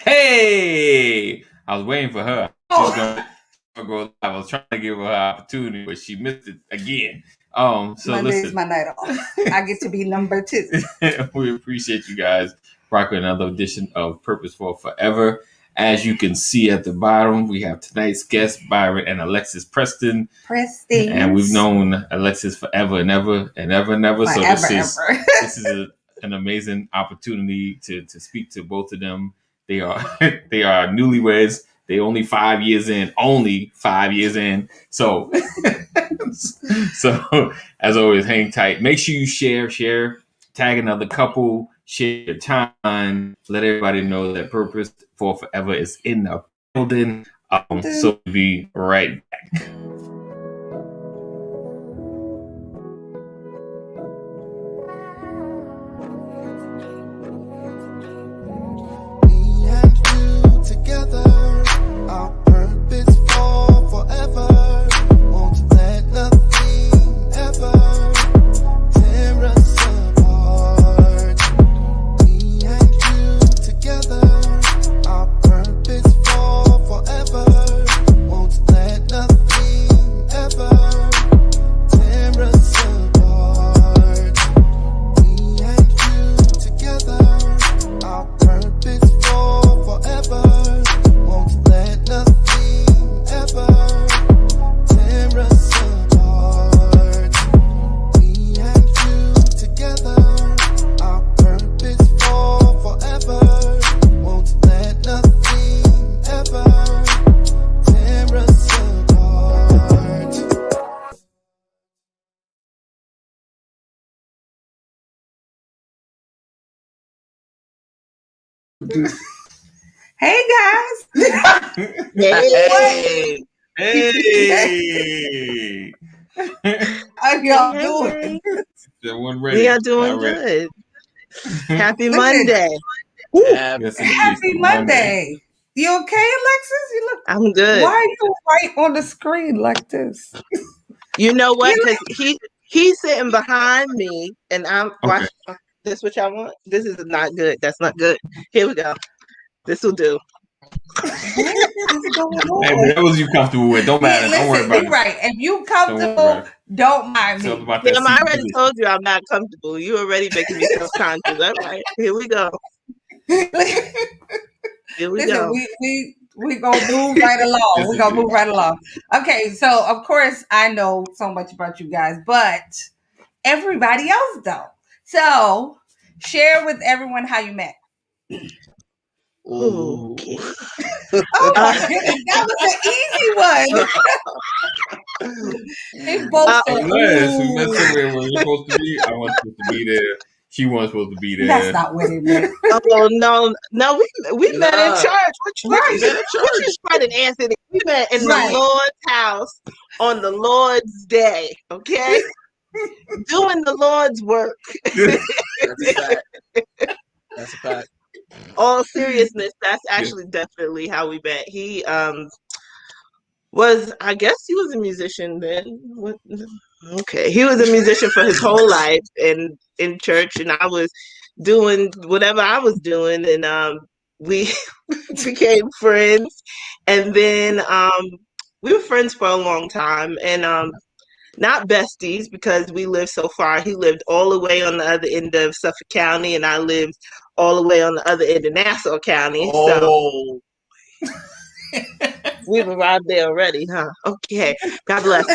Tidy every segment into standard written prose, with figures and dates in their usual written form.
Hey, I was waiting for her. She was Oh, gonna go live. I was trying to give her an opportunity, but she missed it again. So Monday's listen, my night off. I get to be number 2. we appreciate you guys rocking another edition of Purpose for Forever. As you can see at the bottom, we have tonight's guests, Byron and Alexis Preston. And we've Prestige. known Alexis forever and ever and ever and ever. So Forever, this ever. is an amazing opportunity to speak to both of them. They are they are newlyweds. They only 5 years in. Only 5 years in. So so as always, hang tight. Make sure you share, tag another couple, share your time, let everybody know that Purpose for Forever is in the building. So we'll be right back. Hey guys. Hey. How y'all doing? That one ready. We are doing good. Happy Listen. Monday. Yes, Happy Monday. You okay, Alexis? You look. I'm good. Why are you right on the screen like this? You know what? Because he's sitting behind me, and I'm watching. This what y'all want? This is not good. That's not good. Here we go. This will do. What is going on? Hey, whatever you comfortable with, don't matter. Listen, don't worry about you're right. If you comfortable, don't mind me. Damn, I already told you I'm not comfortable. You already making me self-conscious. All right, here we go. Here we go. We gonna move right along. We're gonna move right along. Okay, so of course I know so much about you guys, but everybody else don't. So share with everyone how you met. Okay. Oh my goodness, that was an easy one. They both said, unless we met somewhere where we're supposed to be, I wasn't supposed to be there. She wasn't supposed to be there. That's not what it meant. Oh no, we met in church. What you spreading, Anthony? We met in the Lord's house on the Lord's day. Okay, doing the Lord's work. That's a fact. All seriousness, that's actually definitely how we met. He was, I guess he was a musician then. Okay, he was a musician for his whole life and in church, and I was doing whatever I was doing, and we became friends, and then we were friends for a long time, and not besties because we lived so far. He lived all the way on the other end of Suffolk County, and I lived all the way on the other end of Nassau County. So we've arrived there already, huh? Okay, God bless.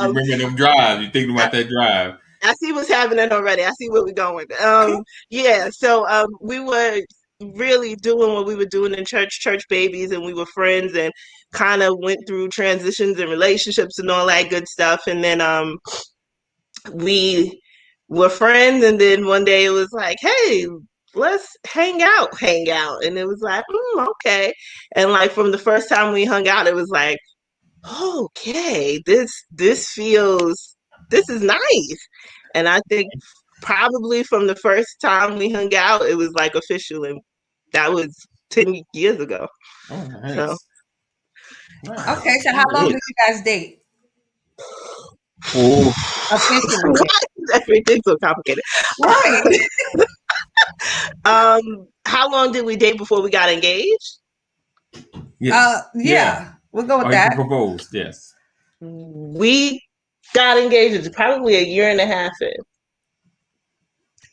You bringing them drive. You thinking about that drive. I see what's happening already. I see where we're going. Yeah, so we were really doing what we were doing in church babies, and we were friends and kind of went through transitions and relationships and all that good stuff. And then we were friends, and then one day it was like, hey, let's hang out. And it was like, okay. And like from the first time we hung out, it was like, okay, this is nice. And I think probably from the first time we hung out, it was like official, and that was 10 years ago. Oh, nice. So, okay, so how long did you guys date? Officially. Everything's so complicated. Right. How long did we date before we got engaged? Yeah. We'll go with Or that. you proposed, yes. We got engaged probably a year and a half in.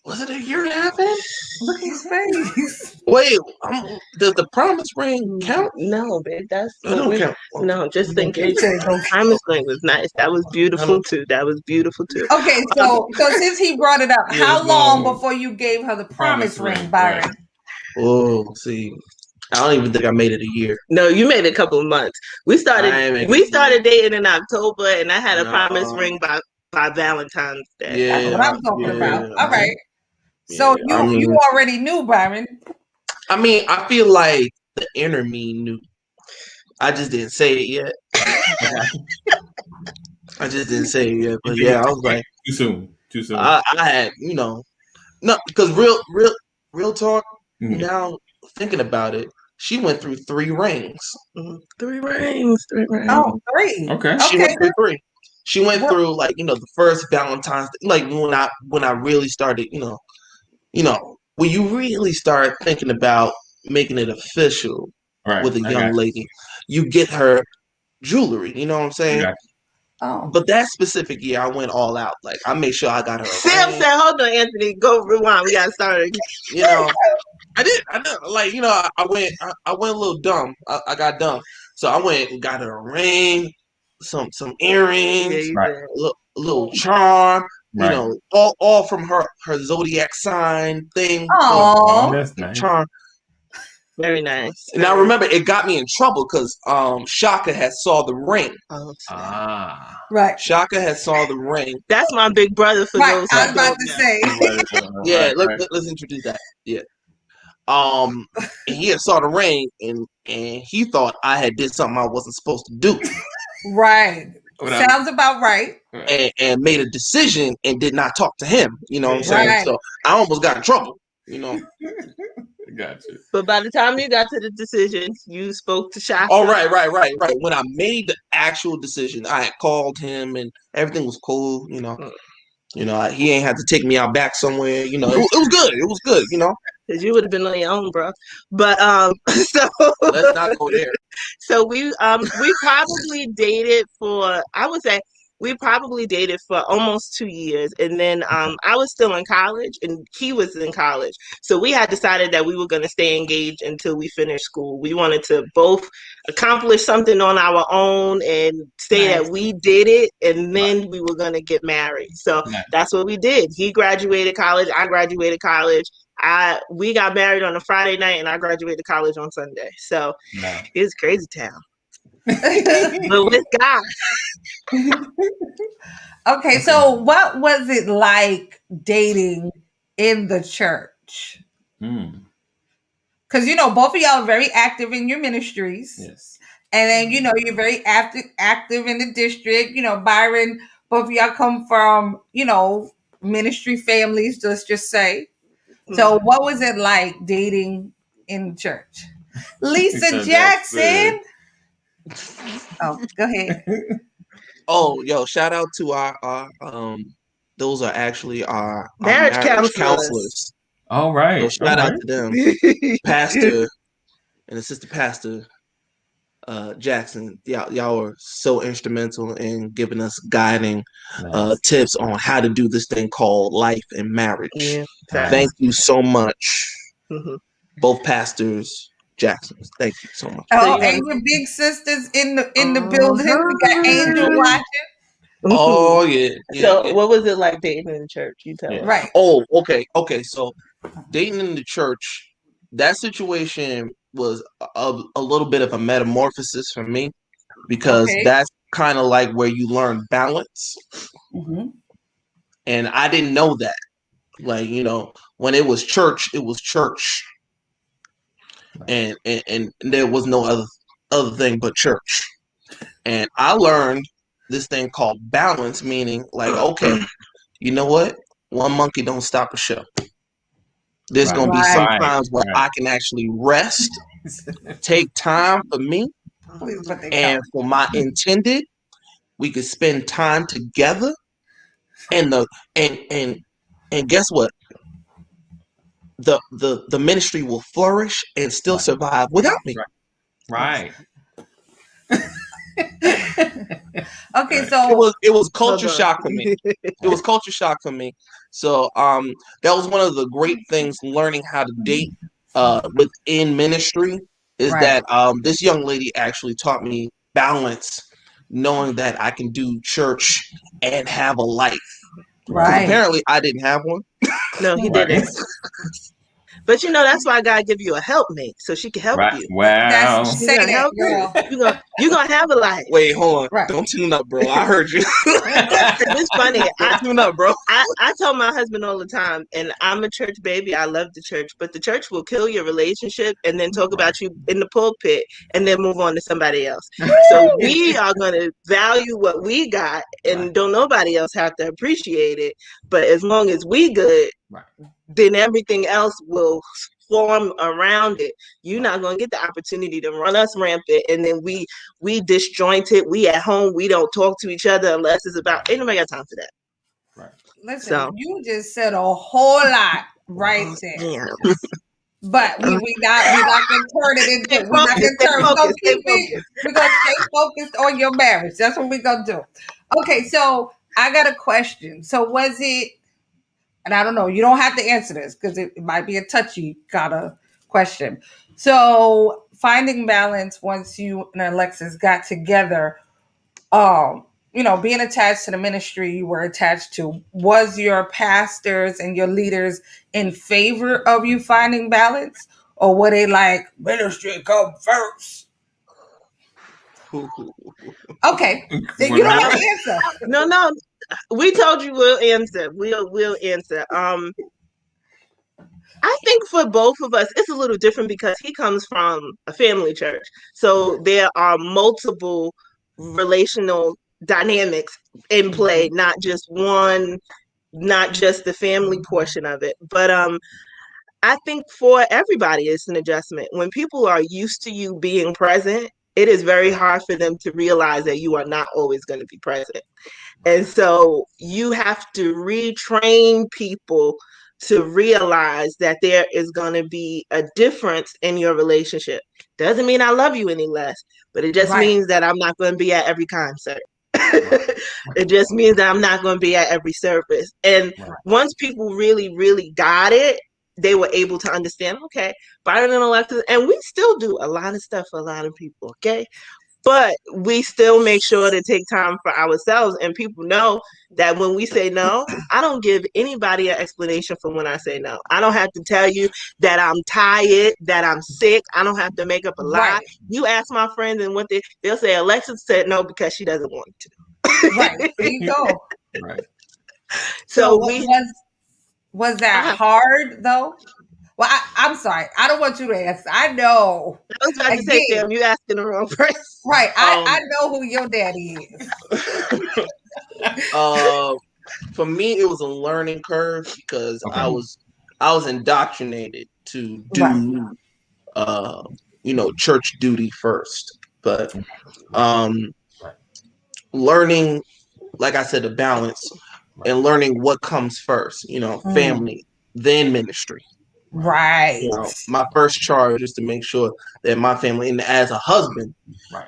Was it a year and a half in? Look at his face. Wait, does the promise ring count? No, babe, that's I don't count. no, just engaged. He said no. Promise ring was nice. That was beautiful too. That was beautiful too. Okay, so since he brought it up, Yeah, how it's long long. before you gave her the promise ring, ring, Byron? right. Oh, see, I don't even think I made it a year. No, you made it a couple of months. We started dating in October, and I had a promise ring by Valentine's Day. That's what I'm talking about. All right. So you already knew, Byron. I mean, I feel like the inner me knew. I just didn't say it yet. I just didn't say it yet. But yeah, I was like, too soon. I had, no, because real talk. Now thinking about it, she went through 3 rings. 3 rings. Oh, 3. Okay. She went through 3. She went through the first Valentine's Day, like when I really started, when you really start thinking about making it official with a young lady, you get her jewelry. You know what I'm saying? Oh. But that specific year, I went all out. Like I made sure I got her. Sam said, "Hold on, Anthony. Go rewind. We got to start again." I did. Like I went a little dumb. I got dumb. So I went and got her a ring, some earrings, a little charm. All from her zodiac sign thing. Oh, that's nice. Charm. Very nice. Now remember, it got me in trouble because Shaka had saw the ring. Right. Shaka had saw the ring. That's my big brother for those. I was about to say. Yeah, let's introduce that. Yeah. And he had saw the ring, and he thought I had did something I wasn't supposed to do. Right. Sounds about right. And made a decision and did not talk to him. You know what I'm saying? Right. So I almost got in trouble. Gotcha. But by the time you got to the decision, you spoke to Shaka. Oh, right. When I made the actual decision, I had called him and everything was cool. He ain't had to take me out back somewhere. It was good. It was good. Because you would have been on your own, bro. But so let's not go there. So we probably dated for, I would say we probably dated for almost 2 years, and then I was still in college and he was in college, so we had decided that we were going to stay engaged until we finished school. We wanted to both accomplish something on our own and say that we did it, and then we were going to get married. So that's what we did. He graduated college, I graduated college. We got married on a Friday night, and I graduated college on Sunday. So it's crazy town. But with God. Okay, so what was it like dating in the church? Because both of y'all are very active in your ministries. Yes. And then you're very active in the district. Byron, both of y'all come from ministry families, let's just say. So what was it like dating in church? Lisa Jackson. Oh, go ahead. Oh, yo, shout out to our those are actually our marriage counselors. All right. So shout out to them. Pastor and assistant pastor Jackson. Y'all were so instrumental in giving us guiding tips on how to do this thing called life and marriage. Yeah, thank you so much. Both pastors Jacksons. Thank you so much. Oh, and your big sisters in the building. We got Angel watching. Oh yeah. So what was it like dating in the church? You tell us. Right. Oh, okay. So dating in the church, that situation was a little bit of a metamorphosis for me, because that's kind of like where you learn balance. And I didn't know that. Like, when it was church, it was church. And there was no other thing but church. And I learned this thing called balance, meaning like, okay, you know what? One monkey don't stop a show. There's going to be some times where I can actually rest, take time for me, and for my intended, we could spend time together. And guess what? the ministry will flourish and still survive without me. Right. Okay, so it was culture shock for me. It was culture shock for me. So that was one of the great things learning how to date within ministry is that this young lady actually taught me balance, knowing that I can do church and have a life. Right. Apparently I didn't have one. No, he didn't. But that's why God give you a helpmate so she can help you. Wow. She's gonna help you. You're gonna have a life. Wait, hold on. Right. Don't tune up, bro. I heard you. It's funny. Don't tune up, bro. I tell my husband all the time, and I'm a church baby. I love the church, but the church will kill your relationship and then talk about you in the pulpit and then move on to somebody else. So we are gonna value what we got, and don't nobody else have to appreciate it. But as long as we good, then everything else will form around it. You're not going to get the opportunity to run us rampant, and then we disjointed. We at home, we don't talk to each other unless it's about. Ain't nobody got time for that. Right. Listen, you just said a whole lot right there. Yeah. But we're not gonna turn it into. We're not gonna turn. We're gonna stay focused on your marriage. That's what we're gonna do. Okay, so I got a question. So was it? And I don't know, you don't have to answer this because it might be a touchy kind of question. So finding balance once you and Alexis got together, being attached to the ministry you were attached to, was your pastors and your leaders in favor of you finding balance? Or were they like, ministry come first? Okay. You don't have to answer. No. We told you we'll answer. We'll answer. I think for both of us, it's a little different because he comes from a family church. So there are multiple relational dynamics in play, not just one, not just the family portion of it. But I think for everybody, it's an adjustment. When people are used to you being present, it is very hard for them to realize that you are not always going to be present. And so you have to retrain people to realize that there is going to be a difference in your relationship. Doesn't mean I love you any less, but it just means that I'm not going to be at every concert. It just means that I'm not going to be at every service. And once people really, really got it, they were able to understand, okay, BYRON and ALEXIS, and we still do a lot of stuff for a lot of people, okay? But we still make sure to take time for ourselves, and people know that when we say no, I don't give anybody an explanation for when I say no. I don't have to tell you that I'm tired, that I'm sick. I don't have to make up a lie. You ask my friends, and what they'll say, Alexis said no because she doesn't want to. Right. There you go. Right. So was that hard though? Well, I'm sorry. I don't want you to answer. I know. I was about to say, Sam, you asking the wrong person. Right. I know who your daddy is. For me, it was a learning curve because I was indoctrinated to do, church duty first. But learning, like I said, the balance and learning what comes first, family, then ministry. Right. My first charge is to make sure that my family, and as a husband,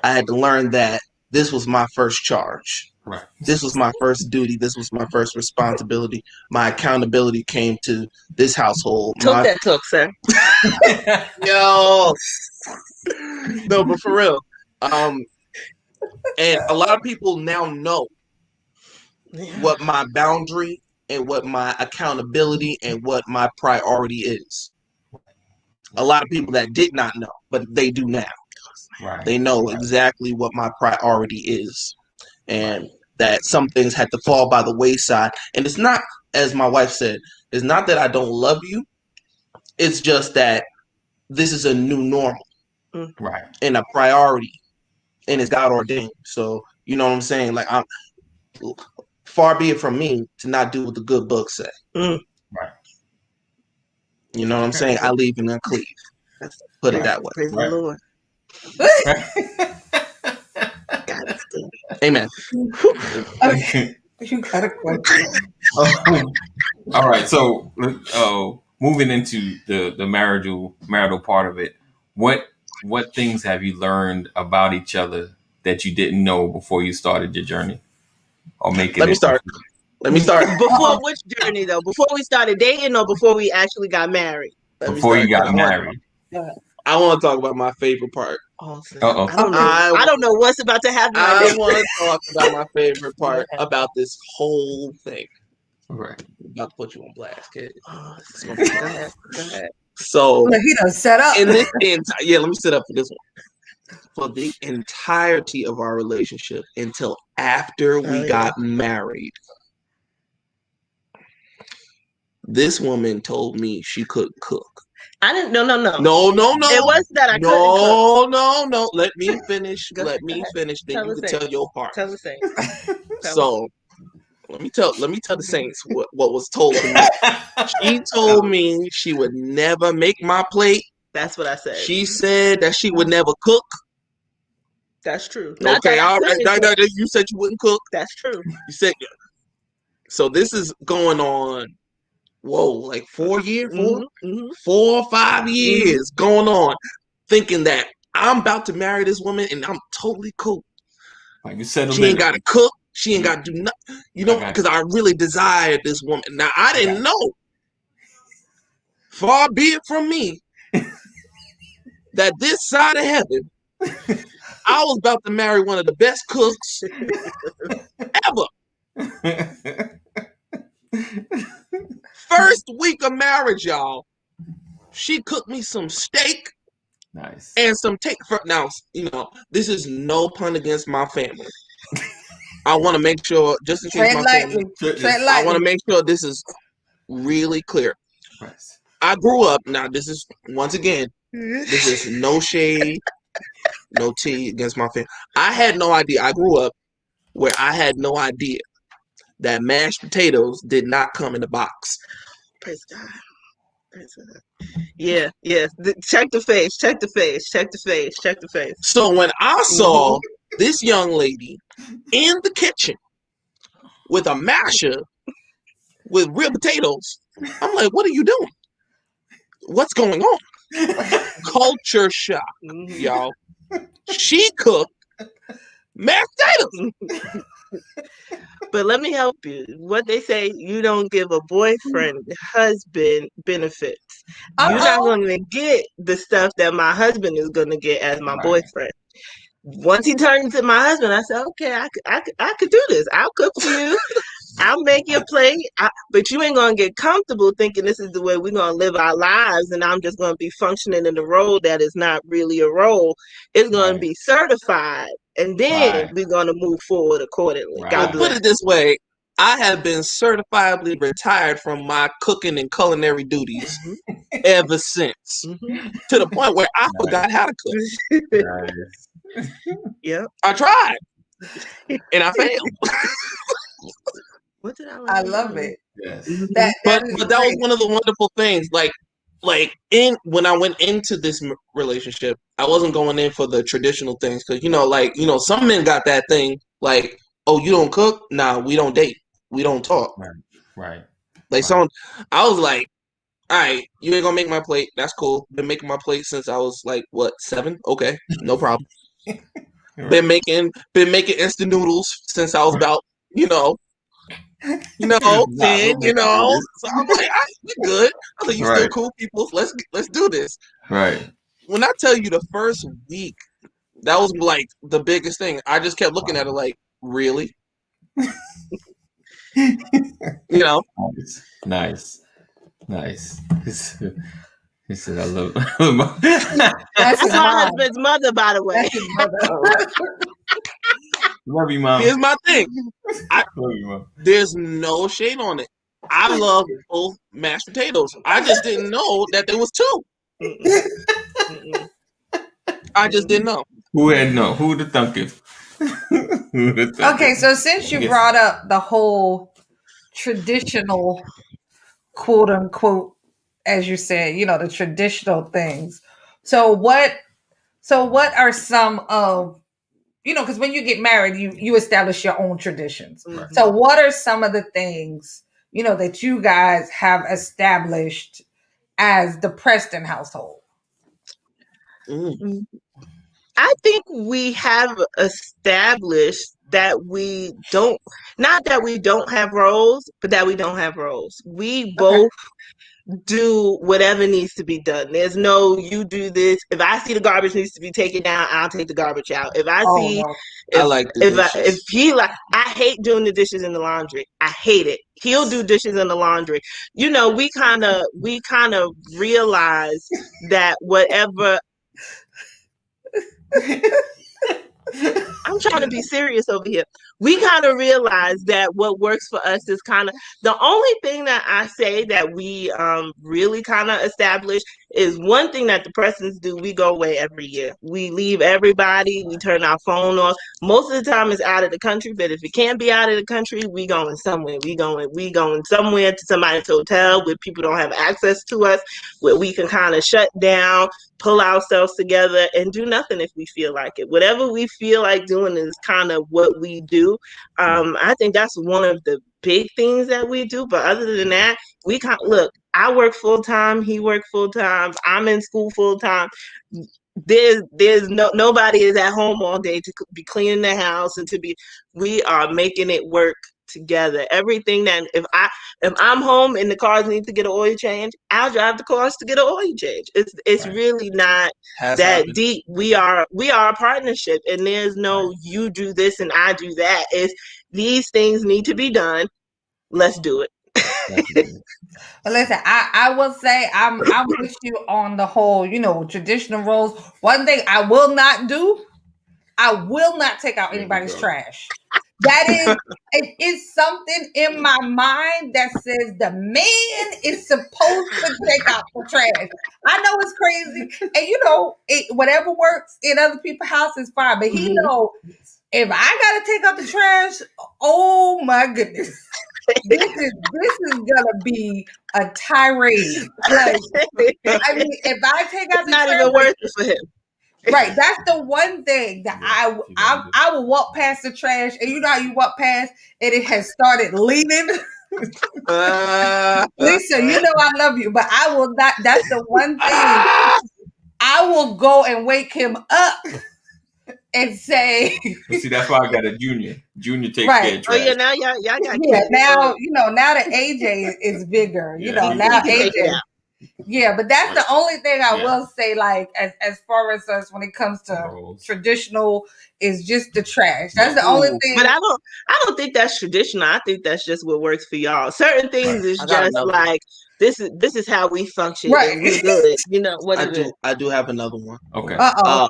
I had to learn that this was my first charge. Right. This was my first duty. This was my first responsibility. My accountability came to this household. That talk, sir. No, but for real. And a lot of people now know what my boundary and what my accountability and what my priority is. A lot of people that did not know, but they do now. Right. They know exactly what my priority is, and that some things had to fall by the wayside. And it's not, as my wife said, it's not that I don't love you. It's just that this is a new normal, right, and a priority, and it's God ordained. So you know what I'm saying? Like, I'm far be it from me to not do what the good book say. Right. You know what I'm saying? I leave and then cleave. Put it that way. Praise the Lord. God is good. Amen. You got a question. All right. So moving into the marital part of it, what things have you learned about each other that you didn't know before you started your journey or making Let me it? start. Let me start. Before which journey though? Before we started dating or before we actually got married? Let me Before you start. got married. I want to talk about my favorite part. Oh, snap. Uh-oh. I don't know. I don't know what's about to happen right I now. want to talk about my favorite part about this whole thing. Right. I'm about to put you on blast, kid. Oh, snap. Go ahead. Go ahead. So Look, he done set up. in this yeah, let me sit up for this one. For the entirety of our relationship until after we got married, this woman told me she couldn't cook. I didn't. No. No. It wasn't that I couldn't cook. No. Let me finish. Go Let me ahead. finish. Then Tell you the can saints. tell your part. Tell the saints. So let me tell the saints what was told to me. She told me she would never make my plate. That's what I said. She said that she would never cook. That's true. Not Okay, that I all right. couldn't cook. You said you wouldn't cook. That's true. You said so. This is going on. Whoa, like 4 years, 4 or 5 years going on, thinking that I'm about to marry this woman and I'm totally cool. Like you said, she ain't got to cook. She ain't got to do nothing. You know, because I really desired this woman. Now I didn't know. Far be it from me that this side of heaven, I was about to marry one of the best cooks ever. First week of marriage, y'all, she cooked me some steak. Nice. And some take. Now, you know, this is no pun against my family. I want to make sure, just in case my family, I want to make sure this is really clear. Nice. I grew up. Now, this is once again, this is no shade, no tea against my family. I had no idea. I grew up where I had no idea that mashed potatoes did not come in a box. Praise God. Yeah. Check the face. Check the face. Check the face. Check the face. So when I saw this young lady in the kitchen with a masher with real potatoes, I'm like, what are you doing? What's going on? Culture shock, y'all. She cooked mashed potatoes. But let me help you. What they say, you don't give a boyfriend husband benefits. You're not going to get the stuff that my husband is going to get as my boyfriend. Once he turned into my husband, I said, okay, I could do this. I'll cook for you. I'll make you a plate. But you ain't going to get comfortable thinking this is the way we're going to live our lives and I'm just going to be functioning in a role that is not really a role. It's going to be certified. And then we're going to move forward accordingly. God bless. Put it this way. I have been certifiably retired from my cooking and culinary duties ever since. To the point where I forgot how to cook. Yeah. I tried. And I failed. What did I love it. Yes. But that was one of the wonderful things. When I went into this relationship, I wasn't going in for the traditional things because some men got that thing like, oh, you don't cook? Nah, we don't date, we don't talk. Right. So I was like, all right, you ain't gonna make my plate. That's cool. Been making my plate since I was like 7? Okay, no problem. Been making instant noodles since I was about 10, So I'm like, we good. I was like, you still cool people. Let's do this. Right. When I tell you the first week, that was like the biggest thing. I just kept looking at it like, really? Nice. He said, I love That's my husband's mother, by the way. Love you, Mom. Here's my thing. There's no shade on it. I love both mashed potatoes. I just didn't know that there was 2. I just didn't know. Who had known? Who would have thunk it? Okay, so since you brought up the whole traditional, quote unquote, as you said, the traditional things. So what are some of, because when you get married, you establish your own traditions. Right. So what are some of the things, that you guys have established as the Preston household? I think we have established that we don't, not that we don't have roles, but that we don't have roles. We both do whatever needs to be done. There's no, you do this. If I see the garbage needs to be taken down, I'll take the garbage out. If I see, I like the dishes. if he like, I hate doing the dishes in the laundry. I hate it. He'll do dishes in the laundry. You know, we kind of realize that whatever. I'm trying to be serious over here. We kind of realize that what works for us is kind of the only thing that I say that we really kind of establish is one thing that the Prestons do. We go away every year. We leave everybody. We turn our phone off. Most of the time it's out of the country, but if it can't be out of the country, we going somewhere. We going somewhere to somebody's hotel where people don't have access to us, where we can kind of shut down, pull ourselves together, and do nothing if we feel like it. Whatever we feel like doing is kind of what we do. I think that's one of the big things that we do. But other than that, we can't look. I work full time. He works full time. I'm in school full time. There's nobody is at home all day to be cleaning the house and to be. We are making it work together. Everything that if I'm home and the cars need to get an oil change, I'll drive the cars to get an oil change. It's really not that deep. We are a partnership, and there's no you do this and I do that. It's these things need to be done. Let's do it. But listen, I will say I'm with you on the whole, traditional roles. One thing I will not do, I will not take out anybody's trash. That is something in my mind that says the man is supposed to take out the trash. I know it's crazy, and whatever works in other people's house is fine. But he know if I gotta take out the trash, oh my goodness, this is gonna be a tirade. Like, I mean, if I take out it's not even worth it for him. Right, that's the one thing that I will walk past the trash, and how you walk past and it has started leaning. Lisa, I love you, but I will not. That's the one thing I will go and wake him up and say. See, that's why I got a junior. Junior takes care of trash. Oh yeah, now y'all got kids. Now now that AJ is bigger. Now AJ. Yeah, but that's the only thing I will say, like, as far as us when it comes to traditional, is just the trash. That's the only thing. But I don't think that's traditional. I think that's just what works for y'all. Certain things is just like this is how we function. Right. And we good. What I do have another one. Okay.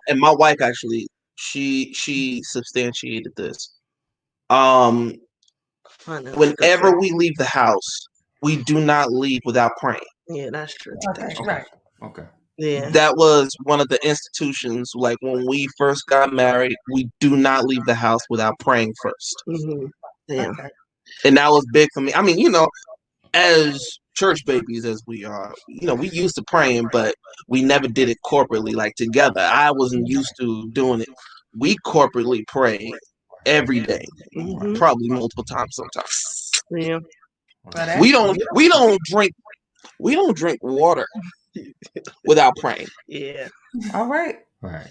And my wife actually she substantiated this. Whenever we leave the house, we do not leave without praying. Yeah, that's true. Okay, right. Okay. Yeah. That was one of the institutions. Like when we first got married, we do not leave the house without praying first. Yeah. Okay. And that was big for me. I mean, as church babies as we are, we used to praying, but we never did it corporately, like together. I wasn't used to doing it. We corporately pray every day, probably multiple times sometimes. Yeah. We don't drink water without praying. Yeah. All right. Right.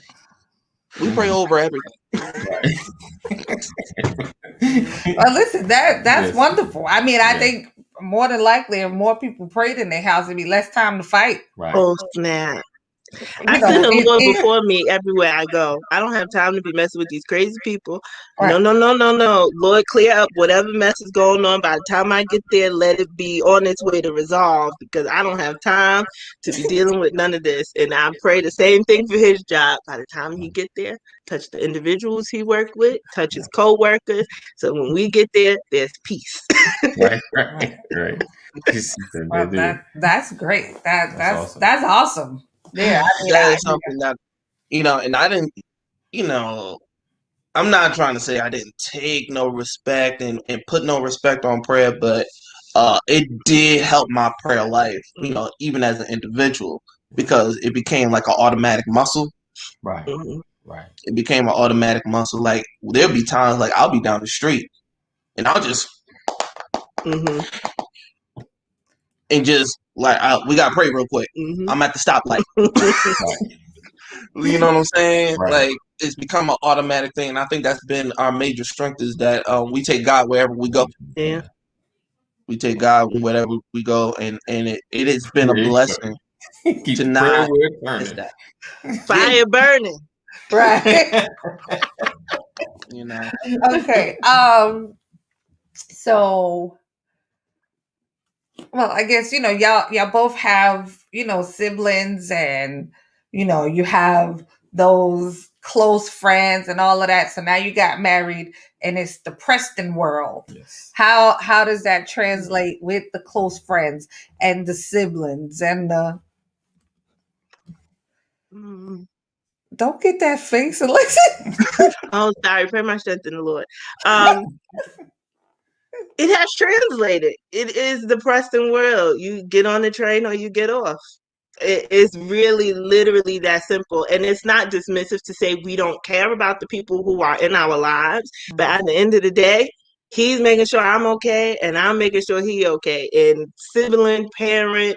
We pray over everything. Well, listen, that's wonderful. I mean, I think more than likely, if more people prayed in their house, it'd be less time to fight. Right. Oh snap! I send the Lord before me everywhere I go. I don't have time to be messing with these crazy people. Right. No. Lord, clear up whatever mess is going on. By the time I get there, let it be on its way to resolve, because I don't have time to be dealing with none of this. And I pray the same thing for his job. By the time he get there, touch the individuals he worked with, touch his co-workers. So when we get there, there's peace. Right. Well, that's great. That's awesome. Yeah, that is something that, and I didn't, I'm not trying to say I didn't take no respect and put no respect on prayer, but it did help my prayer life, even as an individual, because it became like an automatic muscle. Right. Right. It became an automatic muscle. Like there'll be times like I'll be down the street and I'll just and just like we gotta pray real quick. Mhm. I'm at the stoplight. You know what I'm saying? Right. Like it's become an automatic thing, and I think that's been our major strength is that we take God wherever we go. Yeah. We take God wherever we go, and it has been a blessing Keep to the prayer not word miss burning. that. Fire burning. Right. You know, Okay. So, well, I guess y'all both have siblings, and you have those close friends and all of that. So now you got married, and it's the Preston world. Yes. How does that translate with the close friends and the siblings and the? Mm. Don't get that face, Alexis. Oh, sorry. Pray my strength in the Lord. It has translated. It is the Preston world. You get on the train or you get off. It's really literally that simple. And it's not dismissive to say we don't care about the people who are in our lives. But at the end of the day, he's making sure I'm okay and I'm making sure he okay. And sibling, parent,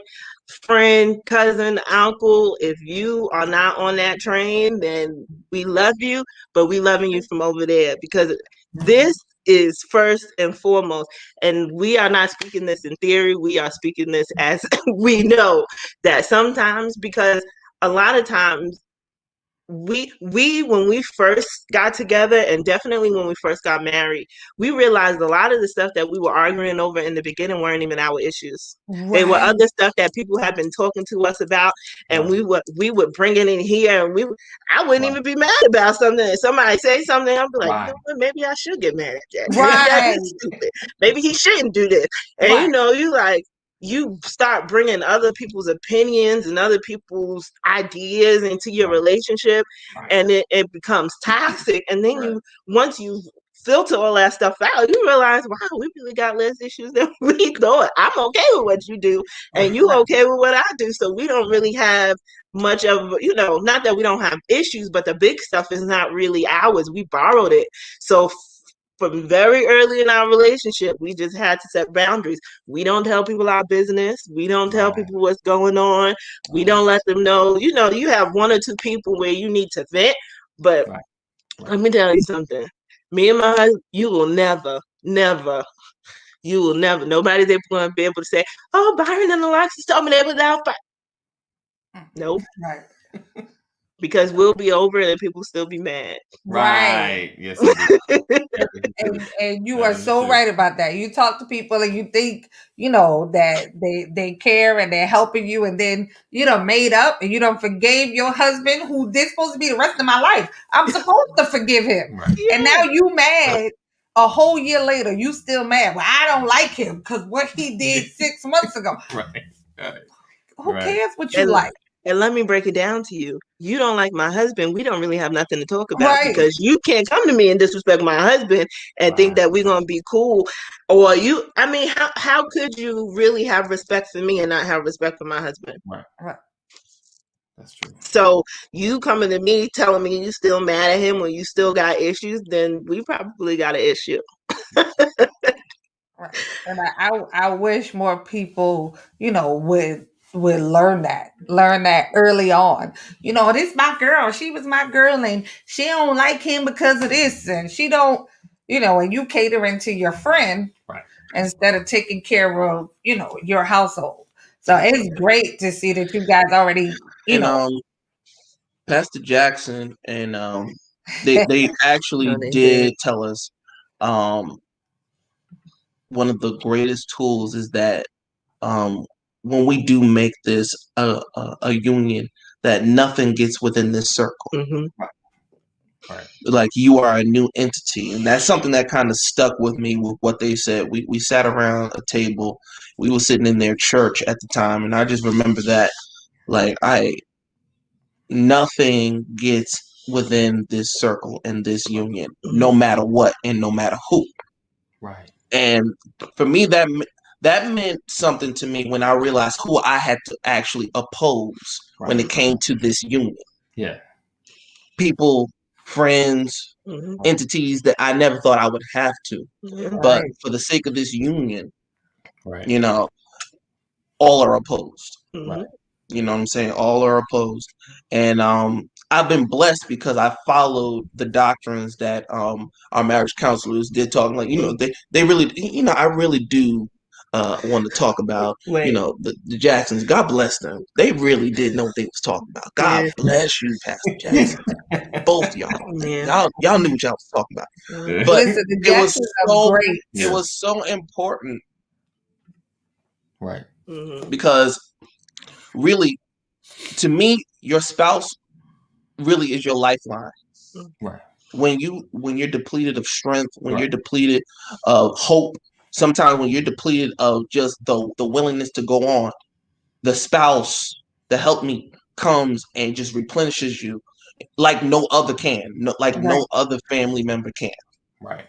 friend, cousin, uncle, if you are not on that train, then we love you, but we loving you from over there, because this is first and foremost. And we are not speaking this in theory. We are speaking this as we know that sometimes, because a lot of times we when we first got together, and definitely when we first got married, we realized a lot of the stuff that we were arguing over in the beginning weren't even our issues. They were other stuff that people had been talking to us about, and we would bring it in here, and I wouldn't even be mad about something. If somebody say something, I'd be like, you know what, maybe I should get mad at that. Maybe that is stupid. Maybe he shouldn't do this. And you start bringing other people's opinions and other people's ideas into your relationship, and it becomes toxic. And then once you filter all that stuff out, you realize, wow, we really got less issues than we thought. I'm okay with what you do, and you okay with what I do. So we don't really have much of, not that we don't have issues, but the big stuff is not really ours. We borrowed it. So from very early in our relationship, we just had to set boundaries. We don't tell people our business. We don't tell people what's going on. We don't let them know. You have one or two people where you need to vent, but let me tell you something. Me and my husband, you will never, nobody's ever going to be able to say, oh, BYRON and ALEXIS told me they was out fight. Nope. Right. Because we'll be over it and people still be mad. Right. Yes. And you are so right about that. You talk to people and you think, that they care and they're helping you, and then made up and you don't forgave your husband, who this supposed to be the rest of my life. I'm supposed to forgive him. Right. Yeah. And now you mad a whole year later. You still mad. Well, I don't like him because what he did 6 months ago. Right. Who cares what you like? And let me break it down to you. You don't like my husband. We don't really have nothing to talk about, because you can't come to me and disrespect my husband and think that we're going to be cool. Or how could you really have respect for me and not have respect for my husband? Right. That's true. So you coming to me telling me you still mad at him when you still got issues, then we probably got an issue. Right. And I wish more people, would learn that early on. This my girl. She was my girl, and she don't like him because of this, and she don't, and you catering to your friend instead of taking care of, your household. So it's great to see that you guys already, Pastor Jackson and they actually did tell us one of the greatest tools is that when we do make this a union, that nothing gets within this circle. Mm-hmm. Right. Like you are a new entity, and that's something that kind of stuck with me with what they said. We sat around a table. We were sitting in their church at the time, and I just remember that nothing gets within this circle and this union, no matter what and no matter who. Right. And for me, that meant something to me when I realized who I had to actually oppose when it came to this union. Yeah. People, friends, entities that I never thought I would have to. But for the sake of this union, all are opposed. Mhm. You know what I'm saying? All are opposed. And I've been blessed because I followed the doctrines that our marriage counselors did talk, like, you know, they really, you know, I really do want to talk about, you Wait. know, the Jacksons. God bless them. They really did know what they was talking about. God Yeah. bless you, Pastor Jackson. Both y'all. Yeah. Y'all knew what y'all was talking about. Mhm. But Listen, the it was Jacksons are so great. it was so important Right. Mhm. because really, to me, your spouse really is your lifeline. Right. When you're depleted of strength, when you're depleted of hope, sometimes when you're depleted of just the willingness to go on, the spouse, the helpmeet comes and just replenishes you like no other can, no other family member can. Right.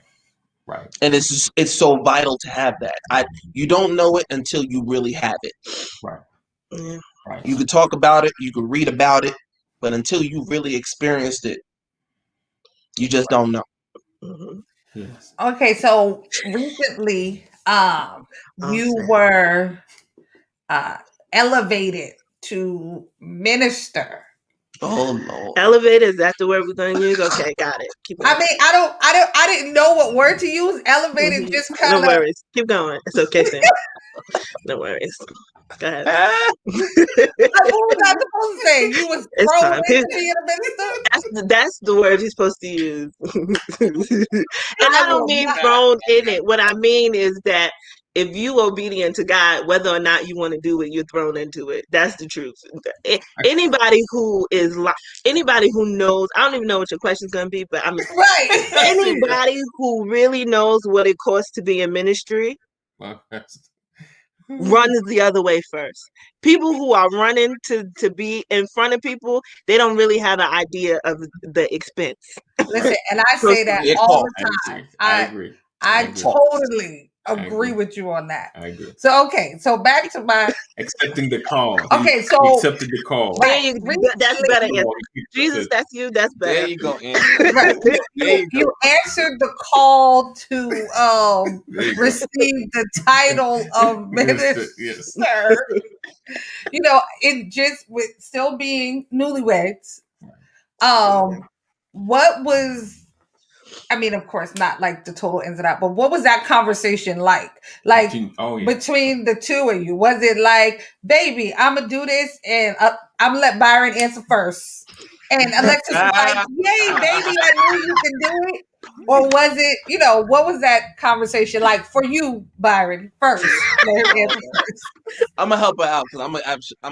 Right. And it's so vital to have that. You don't know it until you really have it. Right. Yeah. Right. You could talk about it, you could read about it, but until you really experienced it, you just don't know. Mhm. Yes. Okay, so recently, you Awesome. were uh, elevated to minister. Oh Lord. Elevator, is that the word we're gonna use? Okay, got it. Keep I going. mean, I didn't know what word to use. Elevated Mhm. just No kind of. worries. Keep going. It's okay, Sam. No worries. Go ahead. Like, what was I supposed to say? You was It's thrown fine. into being a minister. That's the word you're supposed to use. And I I don't will mean not. thrown in it. What I mean is that if you obedient to God, whether or not you want to do it, you're thrown into it. That's the truth. Anybody who is anybody who knows, I don't even know what your question's gonna be, but Right. anybody who really knows what it costs to be in ministry Well, runs the other way first. People who are running to be in front of people, they don't really have an idea of the expense. Listen, and I say that It all costs. the time. I agree. I agree. totally I agree agree. with you on that. I agree. So okay, so back to my Accepting the call. okay. He So accepted the call. right, That's better. recently, Jesus, that's you. That's There better. you go, Anthony. right, There you go. you answered the call to There you go. receive the title of minister. Yes. You know, it just with still being newlyweds. What was? I mean, of course, not like the total ins and out, but what was that conversation like? Like between the two of you, was it like, "Baby, I'm gonna do this," and I'm gonna let Byron answer first, and Alexis was like, "Yay, baby, I knew you can do it," or was it, you know, what was that conversation like for you, Byron? First, let him answer first. I'm gonna help her out because I'm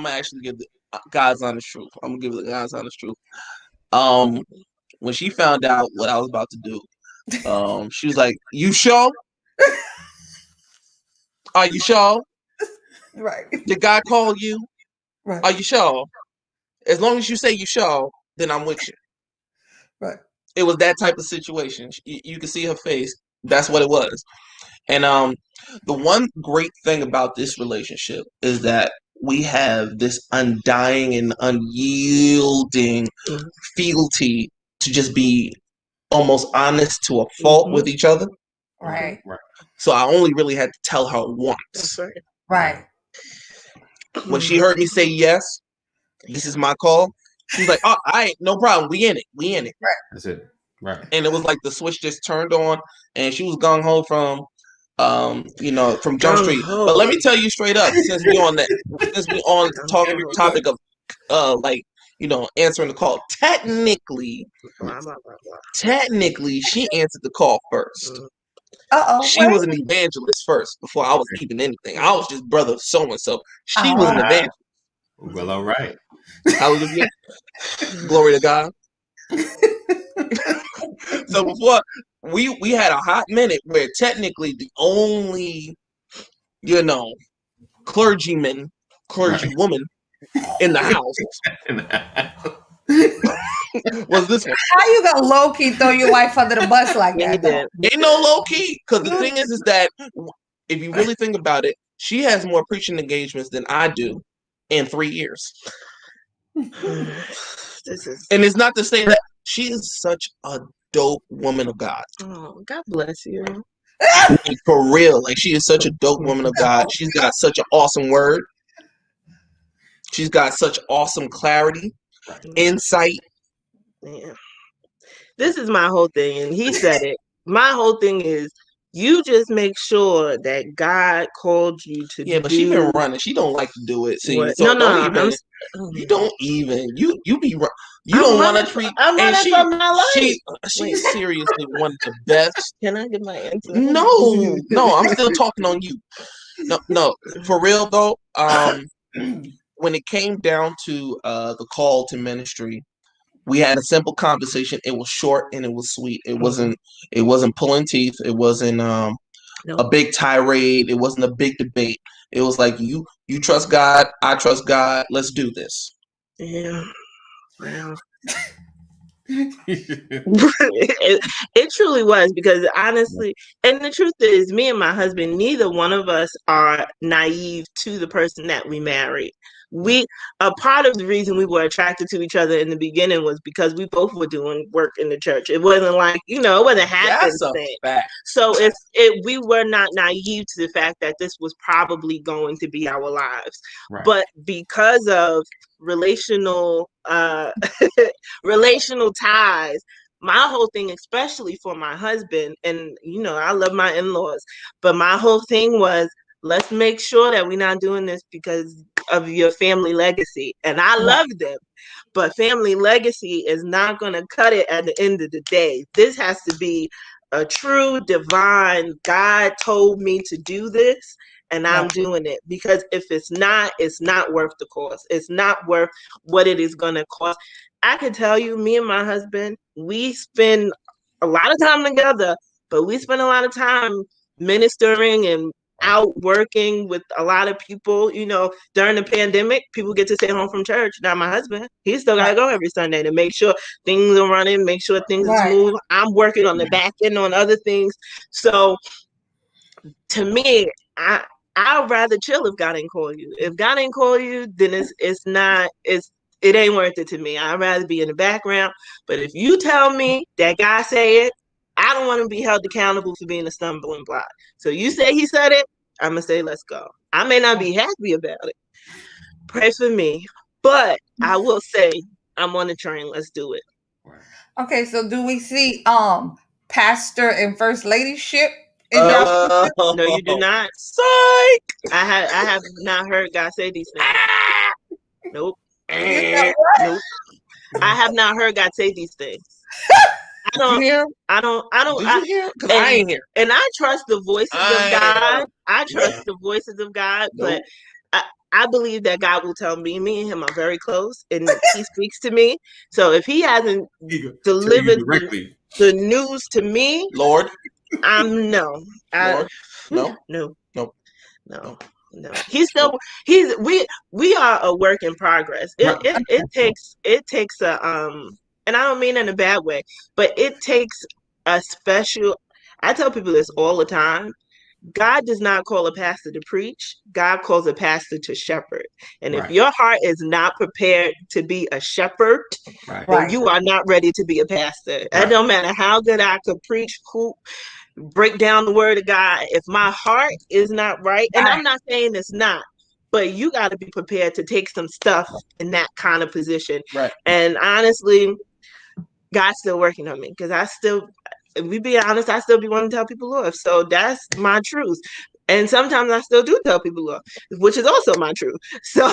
gonna actually give the God's honest truth. I'm gonna give the God's honest truth. When she found out what I was about to do, she was like, "You sure? Are you sure? Right. Did God call you? Right. Are you sure? As long as you say you sure, then I'm with you." Right. It was that type of situation. You can see her face. That's what it was. And the one great thing about this relationship is that we have this undying and unyielding fealty to just be almost honest to a fault with each other. Right. Right. So I only really had to tell her once. That's right. Right. When she heard me say yes, this is my call, she was like, "Oh, all right, no problem. We in it. We in it." Right. That's it. Right. And it was like the switch just turned on, and she was gung ho from from Jump Street. But let me tell you straight up, since we on the topic of answering the call, technically she answered the call first. She was an evangelist first before I was even anything. I was just brother so and so. She was an evangelist. Well, all right. Hallelujah. Glory to God. So before we had a hot minute where technically the only clergywoman in the house was this one. How you gonna low key throw your wife under the bus like that? Ain't no low key, because the thing is that if you really think about it, she has more preaching engagements than I do in 3 years. And it's not to say that she is such a dope woman of God. Oh, God bless you. Like, for real, like she is such a dope woman of God. She's got such an awesome word. She's got such awesome clarity, insight. Yeah. This is my whole thing, and he said it. My whole thing is, you just make sure that God called you to do. Yeah, but she been running. She don't like to do it. See, what? so No, don't no, even. You don't even. You be. You I'm don't want running to treat. I'm and running for my life. she's seriously one of the best. Can I get my answer? No, I'm still talking on you. No, for real though. When it came down to the call to ministry, we had a simple conversation. It was short and it was sweet. It wasn't pulling teeth. It wasn't a big tirade. It wasn't a big debate. It was like you trust God, I trust God. Let's do this. Yeah. Wow. it truly was, because honestly, and the truth is, me and my husband, neither one of us are naive to the person that we married. A part of the reason we were attracted to each other in the beginning was because we both were doing work in the church. It wasn't like, it wasn't happenstance. So we were not naive to the fact that this was probably going to be our lives. Right. But because of relational relational ties, my whole thing, especially for my husband, and I love my in-laws, but my whole thing was, let's make sure that we're not doing this because of your family legacy. And I love them, but family legacy is not going to cut it at the end of the day. This has to be a true divine, God told me to do this, and I'm doing it. Because if it's not worth the cost. It's not worth what it is going to cost. I can tell you, me and my husband, we spend a lot of time together, but we spend a lot of time ministering and out working with a lot of people. During the pandemic, people get to stay home from church. Now my husband, he still got to go every Sunday to make sure things are running, make sure things are smooth. I'm working on the back end on other things. So to me, I'd rather chill if God ain't call you. If God ain't call you, then it ain't worth it to me. I'd rather be in the background. But if you tell me that God say it, I don't want to be held accountable for being a stumbling block. So you say he said it, I'm going to say, let's go. I may not be happy about it. Pray for me. But I will say, I'm on the train. Let's do it. Okay, so do we see pastor and first ladyship in y'all? No, you do not. Psych! I have not heard God say these things. Nope. Nope. I have not heard God say these things. I don't hear. Did you hear? Because I ain't here. And I trust the voices of God. I trust the voices of God, but I believe that God will tell me. Me and him are very close, and he speaks to me. So if he hasn't delivered the news to me, Lord, no. Lord, no. We are a work in progress. It takes a and I don't mean in a bad way, but it takes a special. I tell people this all the time. God does not call a pastor to preach. God calls a pastor to shepherd. And if your heart is not prepared to be a shepherd, then you are not ready to be a pastor. It don't matter how good I could preach, break down the word of God. If my heart is not right, and I'm not saying it's not, but you got to be prepared to take some stuff in that kind of position. And honestly, God's still working on me, because if we be honest, I still be wanting to tell people off. So that's my truth. And sometimes I still do tell people off, which is also my truth. So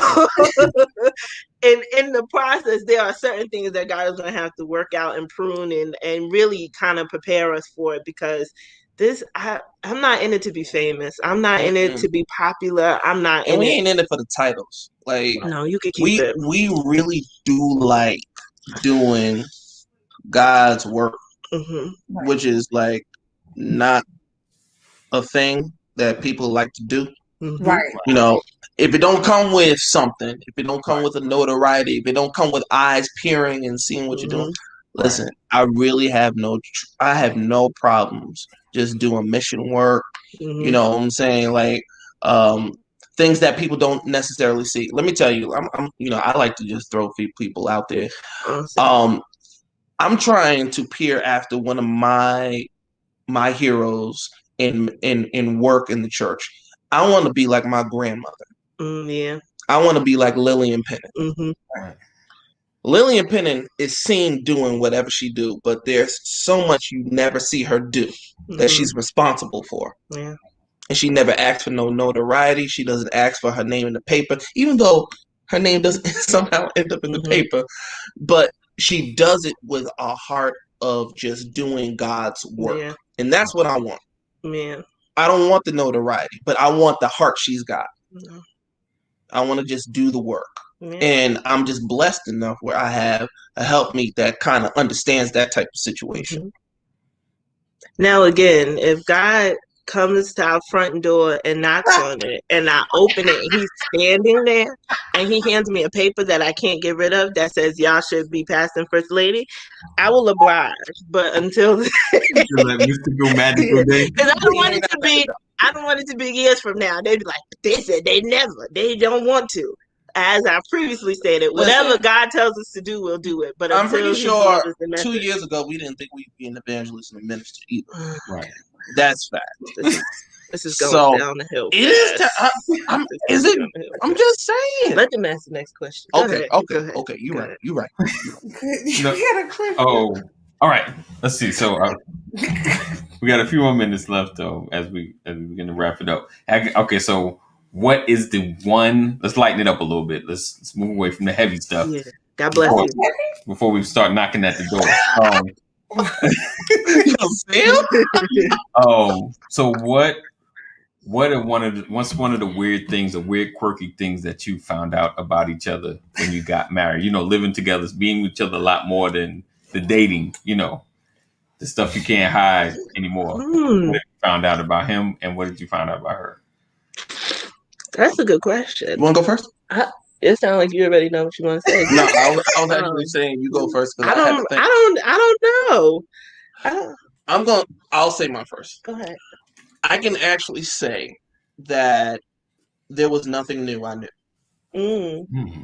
in the process, there are certain things that God is going to have to work out and prune and really kind of prepare us for it, because I'm not in it to be famous. I'm not in it to be popular. I'm not and we ain't in it for the titles. Like, no, you can keep it. We really do like doing God's work, which is like not a thing that people like to do. If it don't come with something, if it don't come with a notoriety, if it don't come with eyes peering and seeing what you're doing, listen, I really have I have no problems just doing mission work. You know what I'm saying? Like, things that people don't necessarily see. Let me tell you, I like to just throw people out there. I'm trying to peer after one of my heroes in work in the church. I want to be like my grandmother. I want to be like Lillian Pennant. Mm-hmm. Lillian Pennant is seen doing whatever she do, but there's so much you never see her do that she's responsible for. Yeah. And she never asks for no notoriety. She doesn't ask for her name in the paper, even though her name doesn't somehow end up in the paper. But she does it with a heart of just doing God's work. Yeah. And that's what I want. Yeah. I don't want the notoriety, but I want the heart she's got. Yeah. I want to just do the work. Yeah. And I'm just blessed enough where I have a helpmeet that kind of understands that type of situation. Now, again, if God comes to our front door and knocks on it, and I open it, and he's standing there, and he hands me a paper that I can't get rid of that says y'all should be passing First Lady, I will oblige. But until then, like mystical, magical day. because I don't want it to be. I don't want it to be years from now. They'd be like, they said they don't want to. As I previously stated, whatever God tells us to do, we'll do it. But I'm pretty sure the 2 years ago we didn't think we'd be an evangelist and a minister either. Right. That's fact. This is going down the hill. It is. Is it? I'm just saying. Let them ask the next question. Okay. You're right. You got a clip. Oh, all right. Let's see. So we got a few more minutes left, though, as we're gonna wrap it up. Okay. So what is the one? Let's lighten it up a little bit. Let's move away from the heavy stuff. Yeah. God bless you. Before we start knocking at the door. So what are what's one of the weird things, the weird quirky things that you found out about each other when you got married? You know, living together, being with each other a lot more than the dating, you know, the stuff you can't hide anymore. What did you found out about him, and what did you find out about her? That's a good question. You want to go first? It sounds like you already know what you want to say. No, I was actually saying you go first. I don't know. I'll say mine first. Go ahead. I can actually say that there was nothing new I knew. Mm-hmm.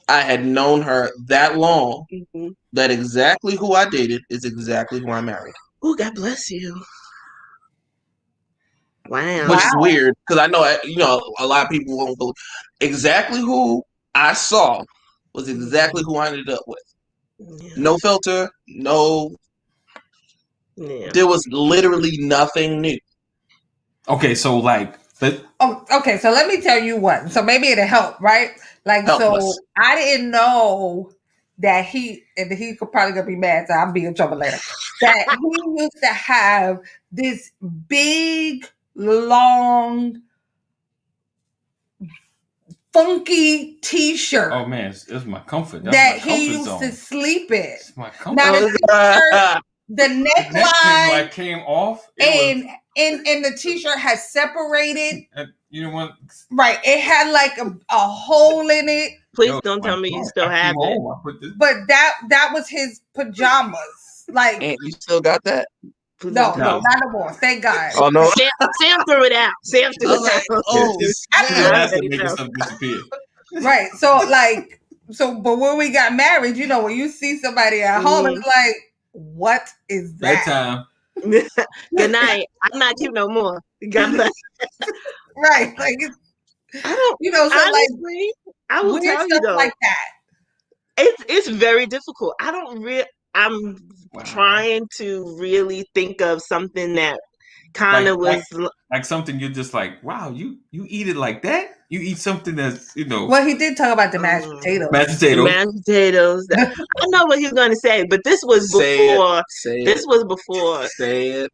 I had known her that long that exactly who I dated is exactly who I married. Oh, God bless you. Wow. Which is weird because I know, a lot of people won't believe. Exactly who I saw was exactly who I ended up with. Yeah. No filter, no. Yeah. There was literally nothing new. Okay, so okay, so let me tell you what. So maybe it'll help, right? So I didn't know that he could probably gonna be mad, so I'll be in trouble later. That he used to have this big, long, funky T-shirt. Oh man, it's my comfort. That he used to sleep in. It's my comfort. Now the neckline came off, and the T-shirt has separated. You know what? Right, it had like a hole in it. Please don't tell me you still have it. But that was his pajamas. Like, and you still got that? No, not no more. Thank God. Oh no, Sam threw it out. Sam threw it out. Oh, that's to make something disappear. Right. So, but when we got married, you know, when you see somebody at home, it's like, what is that? Bedtime. Good night. I'm not you no more. God bless. Right. Like, I don't. You know, so honestly, I will tell you though, like that. It's very difficult. I'm trying to really think of something that kind of was like something you're just like, wow, you eat it like that? You eat something that's, you know. Well, he did talk about the mashed potatoes. Mashed potatoes. Mashed potatoes. I know what he was going to say, but this was before. This was before. Say it.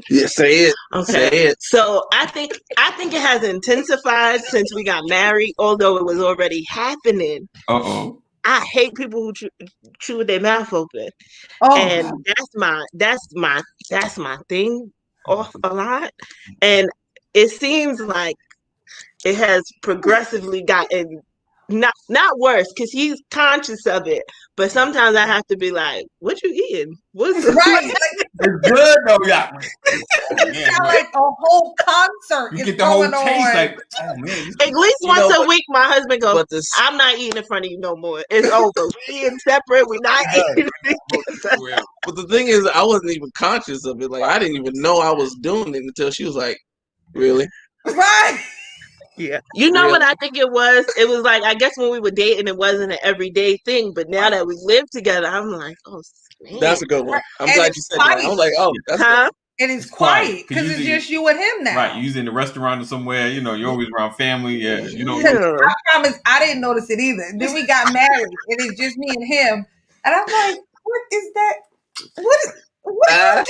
Yeah, say it. Okay. Say it. So I think it has intensified since we got married, although it was already happening. I hate people who chew with their mouth open, and that's my thing off a lot. And it seems like it has progressively gotten not worse because he's conscious of it. But sometimes I have to be like, "What you eating? What's right?" It's good though, yeah. It sounds like a whole concert. You get the whole taste, like, oh man. At least once a week, my husband goes, "I'm not eating in front of you no more. It's over. We're eating separate. We're not eating." But the thing is, I wasn't even conscious of it. Like, I didn't even know I was doing it until she was like, "Really?" Right. Yeah. You know Really? what I think it was? It was like, I guess when we were dating, it wasn't an everyday thing. But now that we live together, I'm like, oh, man. That's a good one. I'm And glad it's you said that. I was like, oh, that's Huh? And it's It's quiet, quiet 'cause because it's usually- just you and him now. Right, you're in the restaurant or somewhere, you know, you're always around family. Yeah, you know. Yeah. I promise I didn't notice it either. Then we got married and it's just me and him. And I'm like, what is that? What are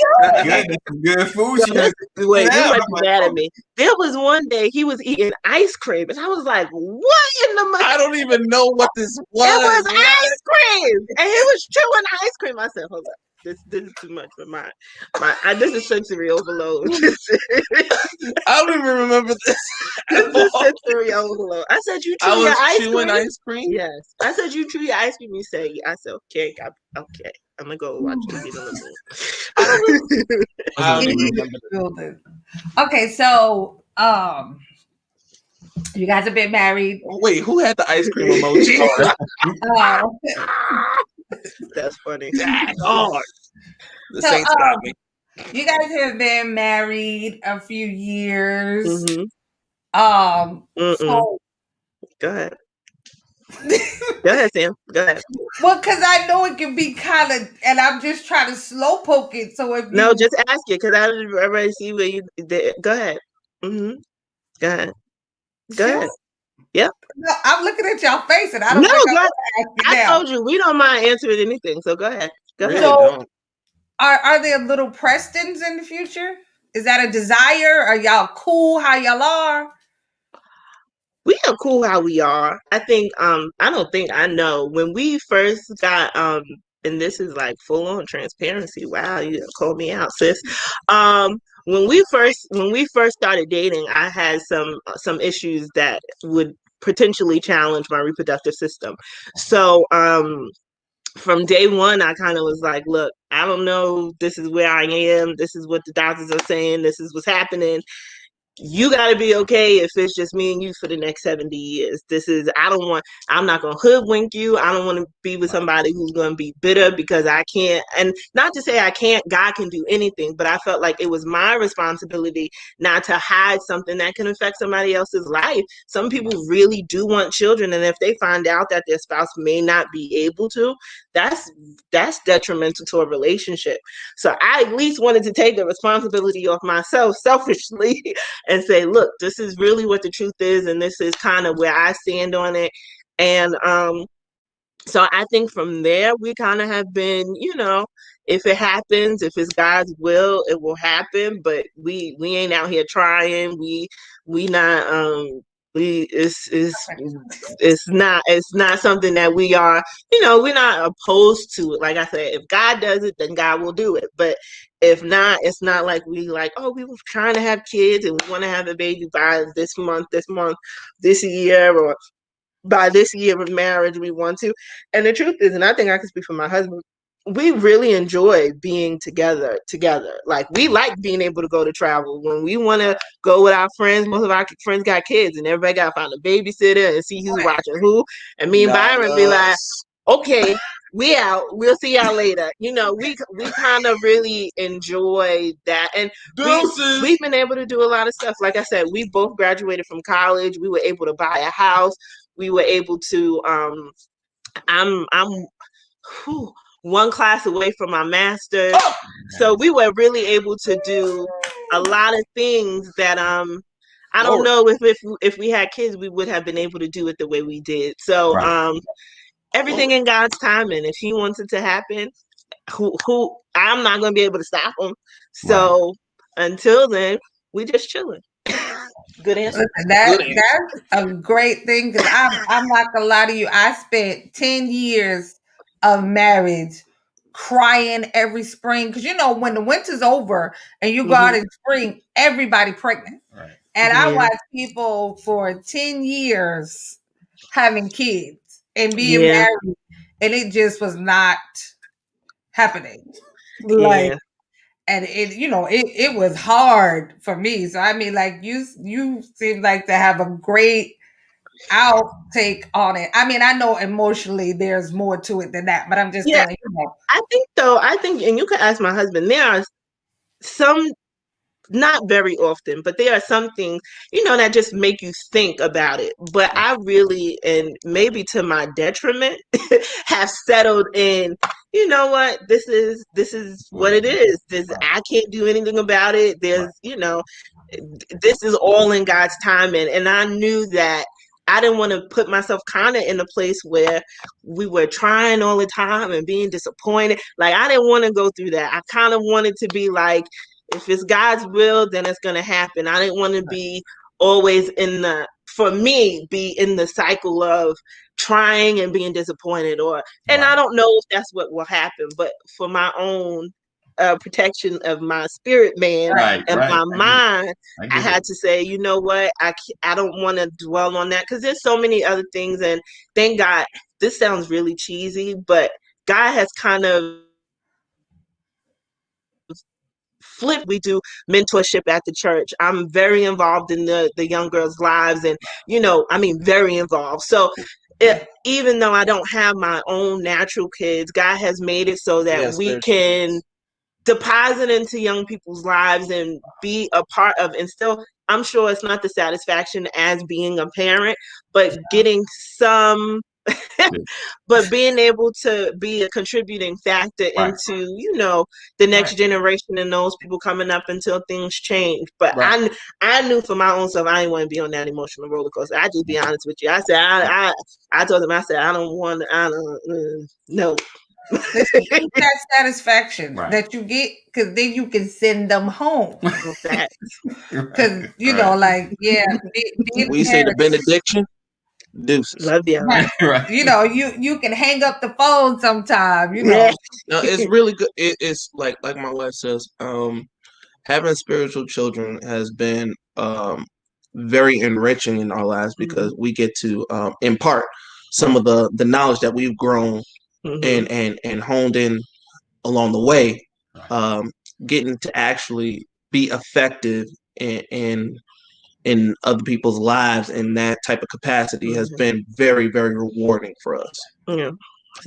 you doing? Good food. So this, wait, you Yeah, might I'm be like, mad at oh. me. There was one day he was eating ice cream, and I was like, "What in the?" I don't even know what this was. It was ice cream, and he was chewing ice cream. I said, "Hold up, this is too much for my this is sensory overload. I don't even remember this. This is sensory overload." I said, "You chew I your was ice chewing cream?" ice cream. Yes, I said, "You chew your ice cream." You say, "I said, okay, okay." I'm gonna go watch TV on the moon. I don't even remember this. Okay, so you guys have been married. Wait, who had the ice cream emoji? Uh, That's funny. Oh, the So, Saints got me. you guys have been married a few years. Mm-hmm. So Go ahead. Go ahead, Sam. Go ahead. well, because I know it can be kind of, and I'm just trying to slow poke it. So if No, you, just ask it because I already see where you did. Go ahead. Mm-hmm. Go ahead. Go ahead. Yep. No, I'm looking at y'all face, and I don't No, think go ahead. I'm gonna ask I it now. told you we don't mind answering anything. So go ahead. Go Really ahead. don't. Are there little Prestons in the future? Is that a desire? Are y'all cool how y'all are? We are cool how we are. I think I don't think I know when we first got and this is like full on transparency. Wow, you called me out, sis. When we first started dating, I had some issues that would potentially challenge my reproductive system. So from day one, I kind of was like, look, I don't know. This is where I am. This is what the doctors are saying. This is what's happening. You got to be okay if it's just me and you for the next 70 years. I'm not going to hoodwink you. I don't want to be with somebody who's going to be bitter because I can't. And not to say I can't, God can do anything, but I felt like it was my responsibility not to hide something that can affect somebody else's life. Some people really do want children. And if they find out that their spouse may not be able to, that's detrimental to a relationship. So I at least wanted to take the responsibility off myself selfishly and say, look, this is really what the truth is, and this is kind of where I stand on it. And so I think from there we kind of have been, if it happens, if it's God's will, it will happen. But we ain't out here trying. We not it's not something that we are, we're not opposed to it. Like I said, if God does it, then God will do it. But if not, it's not like we like, oh, we were trying to have kids and we want to have a baby by this month, this year, or by this year of marriage we want to. And the truth is, and I think I can speak for my husband, we really enjoy being together. Like, we like being able to go to travel. When we want to go with our friends, most of our friends got kids, and everybody got to find a babysitter and see who's watching who. And me and Byron be like, okay, we out. We'll see y'all later. We kind of really enjoy that. And we've been able to do a lot of stuff. Like I said, we both graduated from college. We were able to buy a house. We were able to, I'm one class away from my master's. So we were really able to do a lot of things that, I don't know if we had kids, we would have been able to do it the way we did. So, everything in God's timing. If He wants it to happen, who I'm not going to be able to stop Him. So until then, we just chilling. Good answer. Listen, that's a great thing because I'm not gonna lie to you. I spent 10 years of marriage crying every spring because when the winter's over and you go out in spring, everybody pregnant. Right. And I watched people for 10 years having kids and being married, and it just was not happening. Like, and it was hard for me. So I mean, like, you seem like to have a great outtake on it. I mean, I know emotionally there's more to it than that, but I'm just telling you. I think, and you can ask my husband, there are some not very often, but there are some things, that just make you think about it. But I really, and maybe to my detriment, have settled in, you know what, this is what it is. I can't do anything about it. There's, this is all in God's timing. And I knew that I didn't want to put myself kind of in a place where we were trying all the time and being disappointed. Like, I didn't want to go through that. I kind of wanted to be like, if it's God's will, then it's going to happen. I didn't want to be always for me, be in the cycle of trying and being disappointed and I don't know if that's what will happen, but for my own protection of my spirit man and my mind, I had to say, you know what, I don't want to dwell on that, because there's so many other things. And thank God, this sounds really cheesy, but God has kind of flipped. We do mentorship at the church. I'm very involved in the young girls' lives, and very involved. So even though I don't have my own natural kids, God has made it so that we can deposit into young people's lives and be a part of, and still, I'm sure it's not the satisfaction as being a parent, but getting some, but being able to be a contributing factor into, the next generation and those people coming up until things change. But I knew for my own self, I didn't want to be on that emotional roller coaster. I just be honest with you. I said, I told them, I said, no. That satisfaction that you get, because then you can send them home. Because we say the benediction. Deuces. Love you. You can hang up the phone sometime. No, it's really good. It's like my wife says. Having spiritual children has been very enriching in our lives, because we get to impart some of the knowledge that we've grown and honed in along the way, getting to actually be effective in other people's lives in that type of capacity has been very, very rewarding for us. Yeah.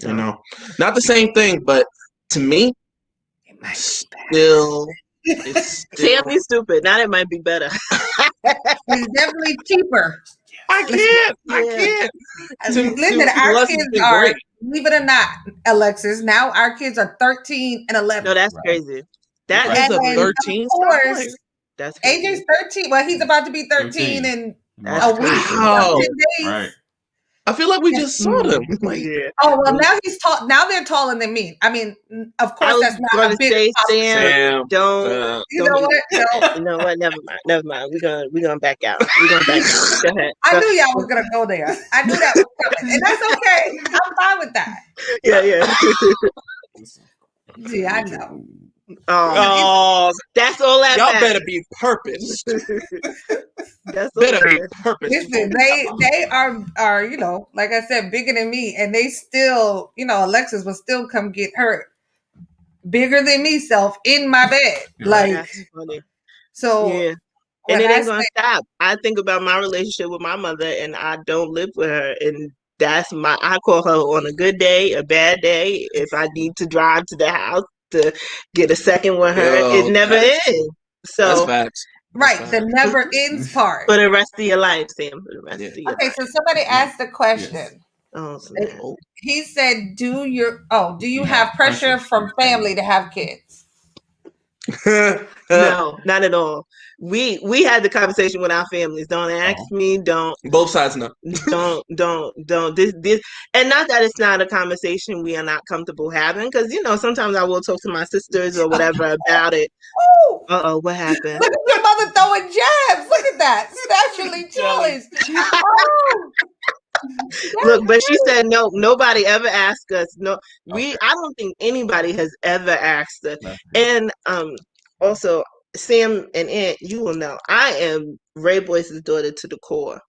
Not the same thing, but to me, it's still Sammy stupid. Now it might be better. It's definitely cheaper. I can't. Listen, our kids are great. Believe it or not, Alexis, now our kids are 13 and 11. No, that's crazy. That is a 13. Of course, that's crazy. AJ's 13. Well, he's about to be 13 in a week. Wow. 10 days. Right. I feel like we just saw them. Oh well, now he's tall. Now they're taller than me. I mean, of course, that's not a big. Sam, don't. You know what? No. You know what? Never mind. We're gonna back out. Go ahead. I knew y'all was gonna go there. I knew that was coming, and that's okay. I'm fine with that. Yeah. Yeah, I know. Oh, that's all that y'all matters. better be purpose. That's better be purpose. Listen, they are like I said, bigger than me, and they still, Alexis will still come get her bigger than me self in my bed. That's funny. So yeah. And it ain't gonna stop. I think about my relationship with my mother, and I don't live with her, and I call her on a good day, a bad day. If I need to drive to the house to get a second with her, it never ends. So that's facts. Right, the never ends part. For the rest of your life, Sam. For the rest of your life. So somebody asked a question. Yes. Oh, he said, do you have pressure from family to have kids? No, not at all. We had the conversation with our families. Don't ask me. Don't. Both sides know. Don't. This, and not that it's not a conversation we are not comfortable having, because sometimes I will talk to my sisters or whatever about it. What happened? Look at your mother throwing jabs. Look at that. Sexually challenged. Look, but she said no. Nobody ever asked us. No, I don't think anybody has ever asked us. And also, Sam and Aunt, you will know, I am Ray Boyce's daughter to the core.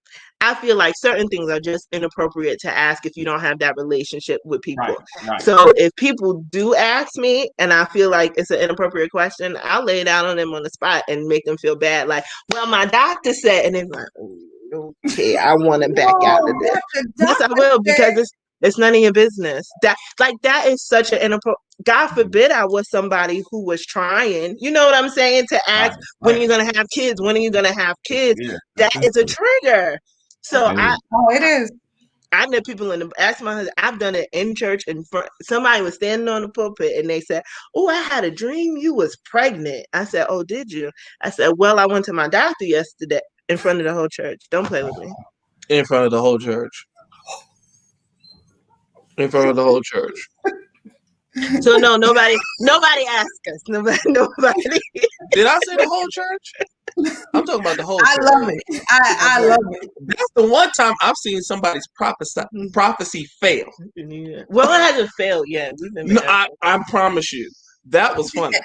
I feel like certain things are just inappropriate to ask if you don't have that relationship with people. Right. So if people do ask me and I feel like it's an inappropriate question, I'll lay it out on them on the spot and make them feel bad. Like, well, my doctor said, and they're like, okay, I want to back out of this. Yes, I will, because it's none of your business. That is such an inappropriate. God forbid I was somebody who was trying, you know what I'm saying, to ask, when are you going to have kids? When are you going to have kids? Yeah. That is a trigger. So it is. I know people ask my husband, I've done it in church in front. Somebody was standing on the pulpit and they said, "Oh, I had a dream you was pregnant." I said, "Oh, did you?" I said, "Well, I went to my doctor yesterday in front of the whole church." Don't play with me. In front of the whole church. In front of the whole church. So no, nobody asked us. Nobody. Did I say the whole church? I'm talking about the whole church. I love it. I love it. That's the one time I've seen somebody's prophecy fail. Yeah. Well, it hasn't failed yet. We've been. No, I promise you, that was funny.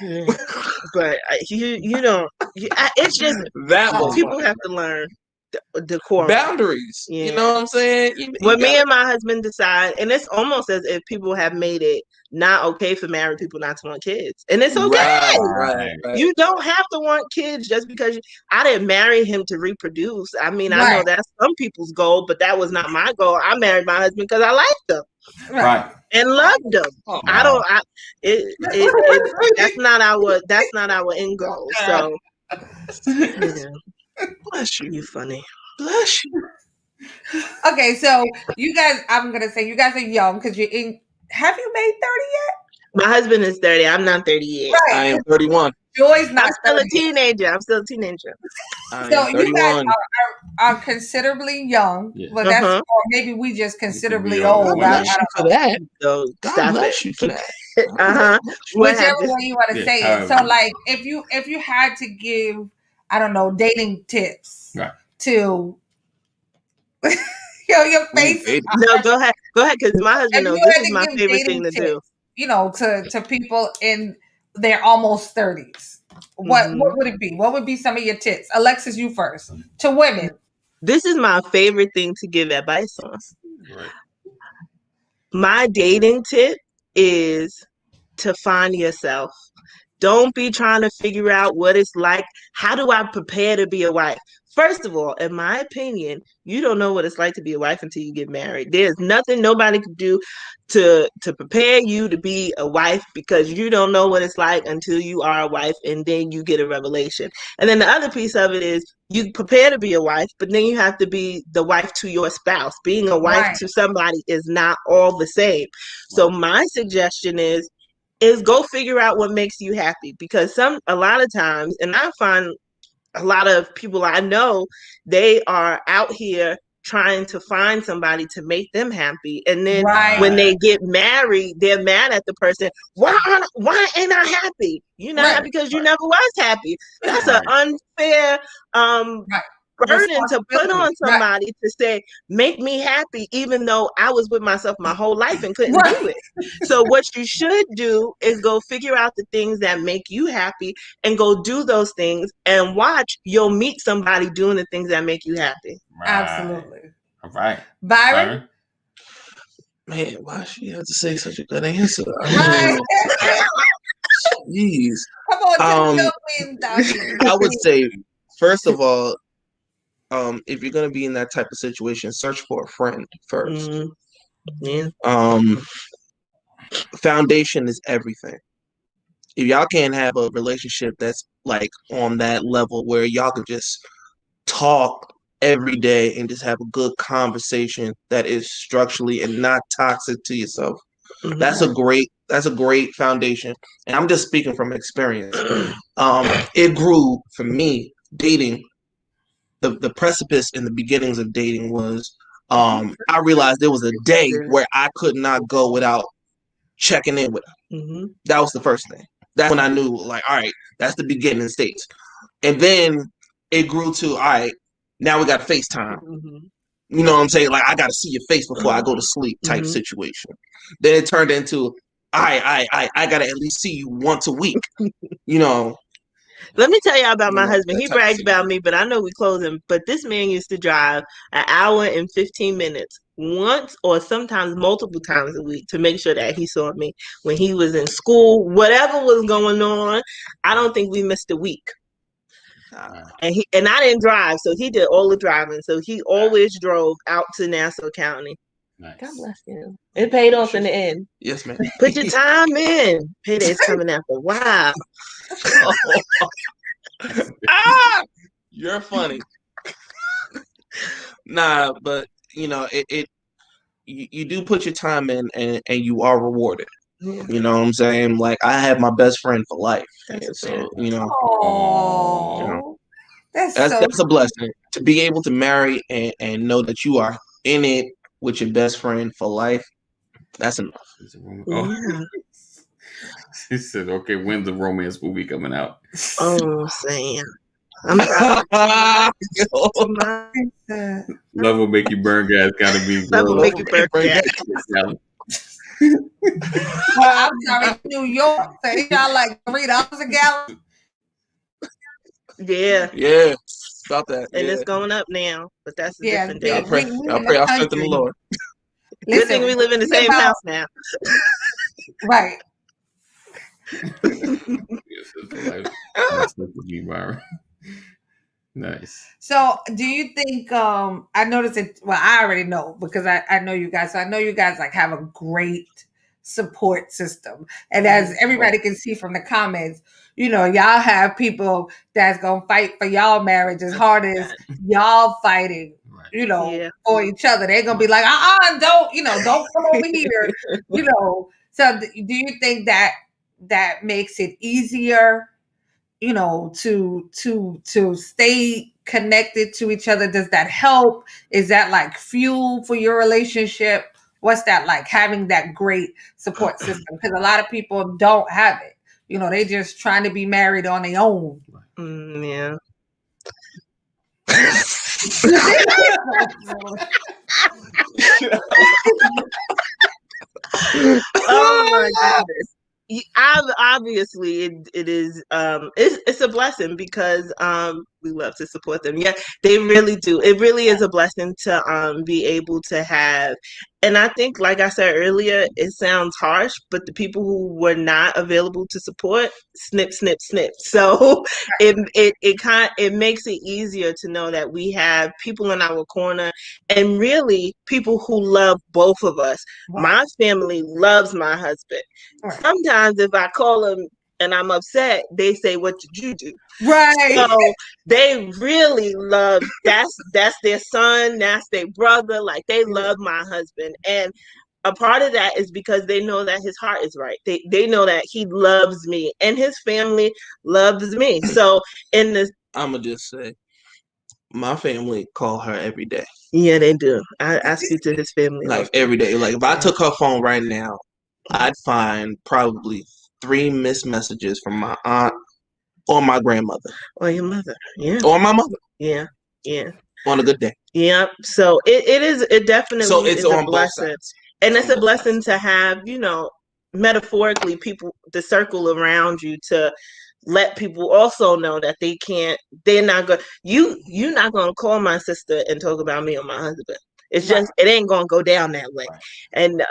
But you don't. It's just That was people funny. have to learn decorum. Boundaries. Yeah. You know what I'm saying? When me and my husband decide, and it's almost as if people have made it not okay for married people not to want kids, and it's okay. Right. You don't have to want kids just because I didn't marry him to reproduce. I mean, I know that's some people's goal, but that was not my goal. I married my husband because I liked him, Right. and loved him. Oh, I don't. That's not our end goal. So, bless you. You funny. Bless you. Okay, so you guys, I'm gonna say you guys are young because you're in. Have you made 30 yet? My husband is 30. I'm not 30 yet. Right. I am 31. Joy's not. I'm still 30. a teenager. So you guys are considerably young, but that's or maybe we just considerably old. God bless you for that. So God bless you for that. Whichever way you want to say it. So, like, if you had to give, I don't know, dating tips to your face. No, go ahead, because my husband knows this is my favorite thing to do. You know, to people in their almost 30s. What would it be? What would be some of your tips? Alexis, you first. To women. This is my favorite thing to give advice on. Right. My dating tip is to find yourself. Don't be trying to figure out what it's like. How do I prepare to be a wife? First of all, in my opinion, you don't know what it's like to be a wife until you get married. There's nothing nobody can do to prepare you to be a wife, because you don't know what it's like until you are a wife, and then you get a revelation. And then the other piece of it is you prepare to be a wife, but then you have to be the wife to your spouse. Being a wife to somebody is not all the same. So my suggestion is go figure out what makes you happy, because a lot of times, and I find a lot of people I know, they are out here trying to find somebody to make them happy, and then when they get married, they're mad at the person. Why ain't I happy? You're not happy because you never was happy. That's an unfair burden to put on somebody to say, make me happy, even though I was with myself my whole life and couldn't do it. So what you should do is go figure out the things that make you happy and go do those things, and watch, you'll meet somebody doing the things that make you happy. Absolutely. All right. Byron? Man, why she have to say such a good answer? Jeez. Come on, I would say, first of all, if you're gonna be in that type of situation, search for a friend first. Foundation is everything. If y'all can't have a relationship that's like on that level where y'all can just talk every day and just have a good conversation that is structurally and not toxic to yourself, that's a great foundation. And I'm just speaking from experience. It grew for me dating. The precipice in the beginnings of dating was I realized there was a day where I could not go without checking in with her. That was the first thing. That's when I knew, like, all right, that's the beginning stage. And then it grew to, all right, now we got FaceTime. You know what I'm saying? Like, I got to see your face before I go to sleep type situation. Then it turned into, I got to at least see you once a week, you know. Let me tell y'all about my husband. He brags about me, but I know we closing. But this man used to drive an hour and 15 minutes once or sometimes multiple times a week to make sure that he saw me when he was in school. Whatever was going on, I don't think we missed a week. And I didn't drive, so he did all the driving. So he always drove out to Nassau County. Nice. God bless you. It paid off in the end. Yes, ma'am. Put your time in. Payday's coming after a while. You're funny. Nah, but you do put your time in, and you are rewarded. Yeah. You know what I'm saying? Like, I have my best friend for life. That's So, Oh, that's a blessing to be able to marry and know that you are in it with your best friend for life. That's enough. Yeah. She said, "Okay, when's the romance movie coming out?" Oh, saying. Love will make you burn gas. Gotta be Love will make you burn gas. I'm sorry, New York. So y'all like $3 a gallon? Yeah. Yeah. About that. And yeah. it's going up now, but that's a different day. I pray I strengthen the Lord. Good thing we live in the same house now. Right. That's BYRON. Nice. So do you think I noticed it, well, I already know because I know you guys. So I know you guys like have a great support system. And as everybody can see from the comments, y'all have people that's gonna fight for y'all marriage as hard as y'all fighting, for each other. They're gonna be like, don't come over here, So do you think that makes it easier, to stay connected to each other? Does that help? Is that like fuel for your relationship? What's that like, having that great support system? Because a lot of people don't have it. They just trying to be married on their own. Yeah. Oh my goodness. Obviously it is it's a blessing because we love to support them. Yeah, they really do. It really is a blessing to be able to have. And I think, like I said earlier, it sounds harsh, but the people who were not available to support, snip, snip, snip. So it makes it easier to know that we have people in our corner, and really people who love both of us. Right. My family loves my husband. Right. Sometimes if I call them and I'm upset, they say, "What did you do?" Right. So they really love, that's their son, that's their brother. Like, they love my husband. And a part of that is because they know that his heart is right. They know that he loves me and his family loves me. So in this, I'm going to just say, my family call her every day. Yeah, they do. I speak to his family. Like every day. Like, if I took her phone right now, I'd find probably 3 missed messages from my aunt or my grandmother. Or your mother. Yeah. Or my mother. Yeah. Yeah. On a good day. Yeah. So it definitely it's is on a blessing. And it's a blessing to have, metaphorically, people, the circle around you, to let people also know that they're not going, you're not going to call my sister and talk about me or my husband. It's just, it ain't going to go down that way. Right. And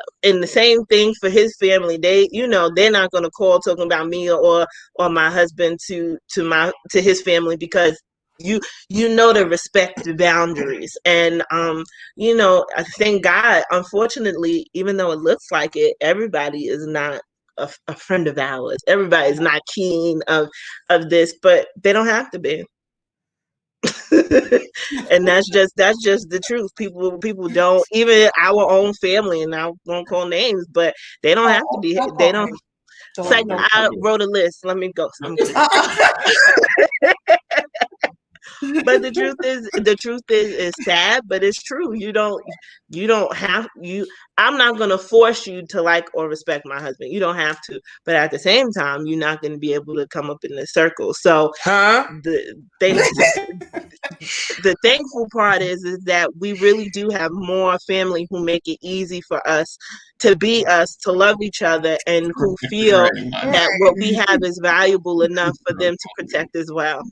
the same thing for his family. They're not going to call talking about me or my husband to his family, because you to respect the boundaries. And I thank God, unfortunately, even though it looks like it, everybody is not a friend of ours. Everybody's not keen of this, but they don't have to be. And that's just the truth. People don't, even our own family, and I won't call names, but they don't have to be. They don't. It's like, I wrote a list. Let me go. But the truth is sad, but it's true. You don't have I'm not gonna force you to like or respect my husband. You don't have to. But at the same time, you're not gonna be able to come up in the circle. So the thankful part is that we really do have more family who make it easy for us to be us, to love each other, and who feel that what we have is valuable enough for them to protect as well.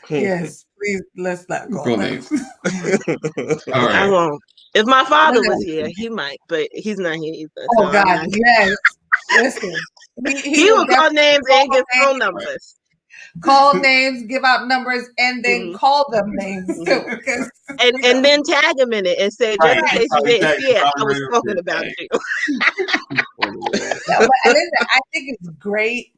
Yes, please, let's not go. All right. I won't. If my father was here, he might, but he's not here either. Oh, God, yes. Listen. He would call names and give phone numbers. call names, give out numbers, and then call them names too. And then tag them in it and say, just in case you didn't see it, I was talking about you. No, but listen, I think it's great.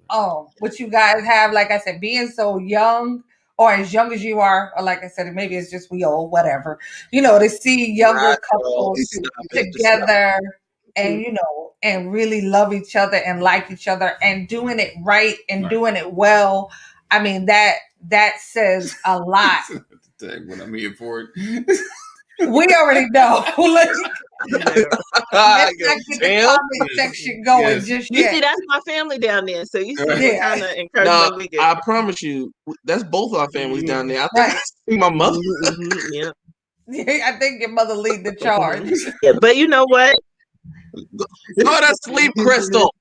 What you guys have, like I said, being so young, or as young as you are, or like I said, maybe it's just we old, whatever. To see younger couples together, and and really love each other and like each other, and doing it right and doing it well. I mean that says a lot. When I'm here for it. We already know. Let's not get the comment section going just You yet. see, that's my family down there. So you see what kind of encouragement we get. I promise you, that's both our families down there. I think I see my mother. Yeah. I think your mother lead the charge. Yeah, but you know what? Go to sleep, Crystal.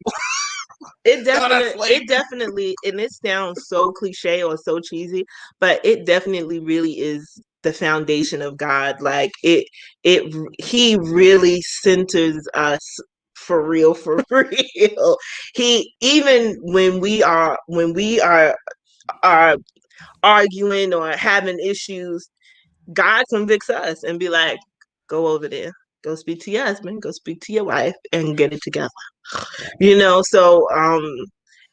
It definitely, and it sounds so cliche or so cheesy, but it definitely really is the foundation of God. Like he really centers us for real. He, even when we are arguing or having issues, God convicts us and be like, go over there, go speak to your husband, go speak to your wife, and get it together. So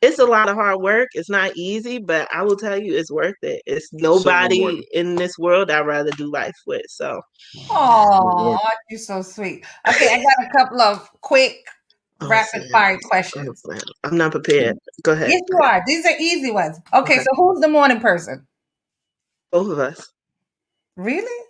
it's a lot of hard work. It's not easy, but I will tell you, it's worth it. It's nobody in this world I'd rather do life with. So, oh, you're so sweet. Okay, I got a couple of quick rapid fire questions. I'm not prepared. Go ahead. Yes, you are. These are easy ones. Okay, so who's the morning person? Both of us. Really?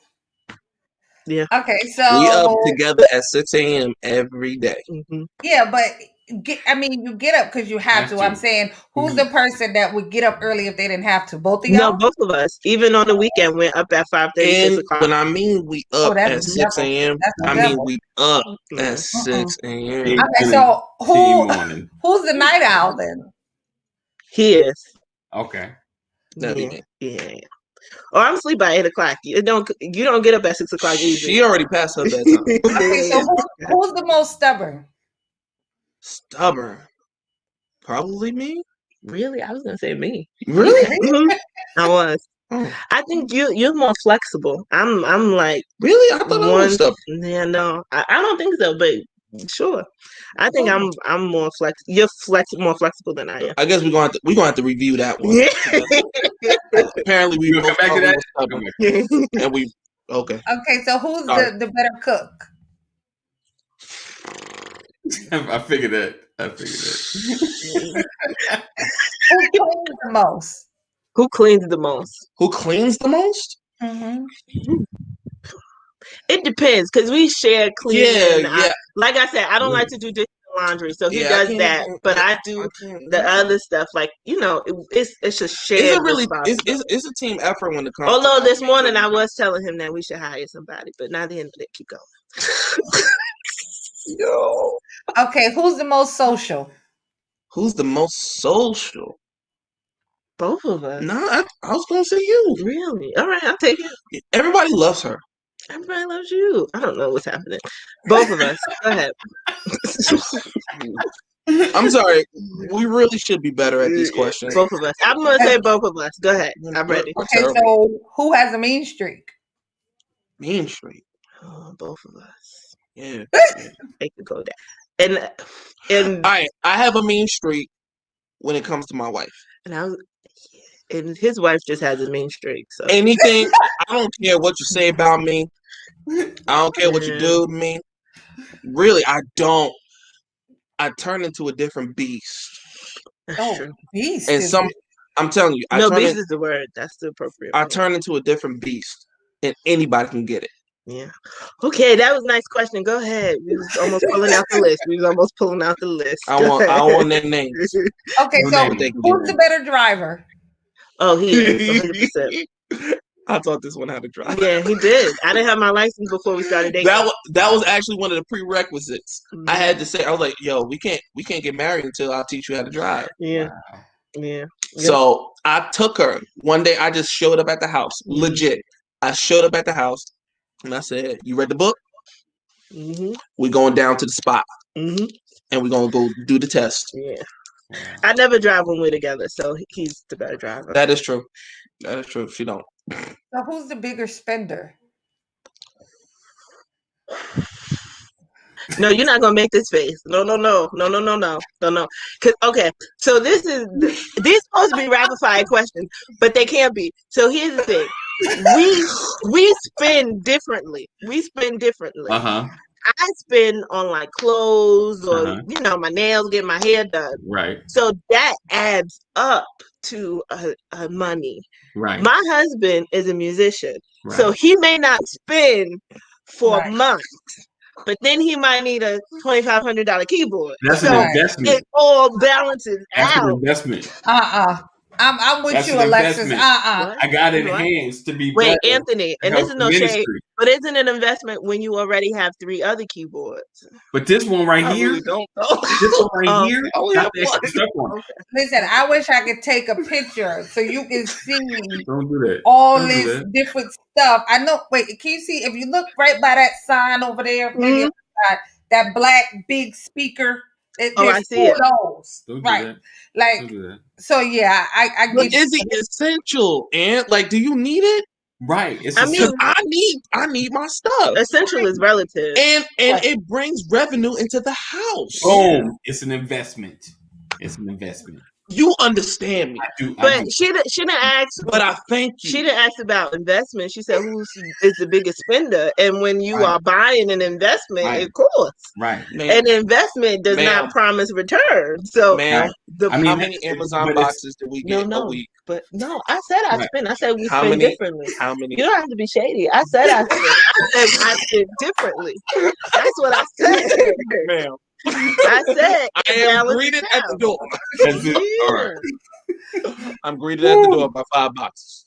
Yeah. Okay, so we up together at 6 a.m. every day. Mm-hmm. Yeah, but you get up because you have to. I'm saying, who's the person that would get up early if they didn't have to? Both of y'all? No, both of us. Even on the weekend, we're up at 5:30, 6 o'clock. When I mean we up at 6 a.m., I mean we up at 6 a.m. Okay, so who's the night owl then? He is. Okay. Yeah. Or I'm asleep by 8 o'clock. You don't get up at 6 o'clock either. She already passed her bedtime. Okay, so who's the most stubborn? Stubborn. Probably me. Really? I was gonna say me. Really? I was. I think you're more flexible. I'm like, really? I thought I was stubborn. Yeah, no, I don't think so, but sure. I think I'm more You're more flexible than I am. I guess we're gonna have to review that one. Yeah. Apparently, we come back to that. And we okay. Okay, so who's the better cook? I figured that. Who cleans the most? Who cleans the most? Who cleans the most? Mm-hmm. It depends, because we share cleaning. Yeah. Like I said, I don't like to do dishes and laundry, so he does that. But I do the other stuff. Like, it's just shared. It's a team effort when it comes. Although this morning I was telling him that we should hire somebody, but not the end of it. Keep going. Yo. Okay, who's the most social? Who's the most social? Both of us. No, I was gonna say you. Really? All right, I'll take it. Everybody loves her. Everybody loves you. I don't know what's happening. Both of us. Go ahead. I'm sorry. We really should be better at these questions. Both of us. I'm gonna say both of us. Go ahead. I'm ready. Okay, so who has a mean streak? Mean streak. Oh, both of us. Yeah. It could go down. And I have a mean streak when it comes to my wife. And his wife just has a mean streak. So anything, I don't care what you say about me. I don't care what you do to me. Really, I don't. I turn into a different beast. Beast. And I'm telling you, beast is the word. That's the appropriate word. I turn into a different beast, and anybody can get it. Yeah. Okay, that was a nice question. Go ahead. We was almost pulling out the list. I want their names. Okay, so who's the better driver? Oh, he is 100%. I taught this one how to drive. Yeah, he did. I didn't have my license before we started dating. That was actually one of the prerequisites. Mm-hmm. I had to say, I was like, "Yo, we can't get married until I teach you how to drive." Yeah, yeah. So I took her one day. I just showed up at the house. Legit, I showed up at the house, and I said, "You read the book? Mm-hmm. We're going down to the spot, mm-hmm. and we're gonna go do the test." Yeah. I never drive when we're together, so he's the better driver. That is true. That is true. She don't. So who's the bigger spender? No, you're not gonna make this face. No. Cause okay, so these supposed to be rapid fire questions, but they can't be. So here's the thing: we spend differently. Uh-huh. I spend on like clothes or my nails, get my hair done. Right. So that adds up to a money. Right. My husband is a musician, Right. so he may not spend for Right. a month, but then he might need a $2,500 keyboard. That's so an investment. it all balances That's out. an investment. I'm with That's you, an Alexis. investment. What? I got What? enhanced to be Wait, better. Anthony, and Help this is no ministry. shade, but isn't it an investment when you already have 3 other keyboards? But this one right I here, really don't know. this one right here, I only got have the extra one. stuff on it. Listen, I wish I could take a picture so you can see Don't do that. all Don't do this that. different stuff. I know. Wait, can you see? If you look right by that sign over there, maybe Mhm. that black big speaker. Oh, I There's see it. 2 of those. Don't do Right. that. Like, Don't do that. so yeah, I But get is it essential? And like, do you need it? Right. It's I a mean, Because I need my stuff, essential is relative. and Right. it brings revenue into the house. boom. It's an investment. It's an investment. You understand me, I do. But she didn't ask. but I thank you. She didn't ask about investment. She said, "Who is the biggest spender?" And when you Right. are buying an investment, Right. of course, Right. an investment does Ma'am. not promise return. So, Ma'am, I mean, how many Amazon but it's- boxes do we get a week? but no, I said I Right. spend. I said we How spend many? differently. How many? You don't have to be shady. I said I spend. I said I spend differently. That's what I said. Ma'am, I said I it am balances greeted at the out. door. That's it. All right. I'm greeted at the door by 5 boxes.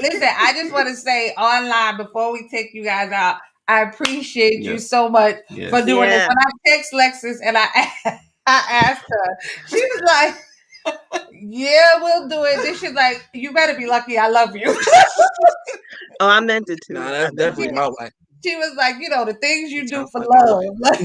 Listen, I just want to say online before we take you guys out, I appreciate you Yes. so much Yes. for doing this. Yeah. When I text Lexus and I asked her, she was like, "Yeah, we'll do it." Then she's like, "You better be lucky I love you." Oh, I meant it too. Nah, that's definitely my wife. She was like, the things you do Sounds for like a love. Like,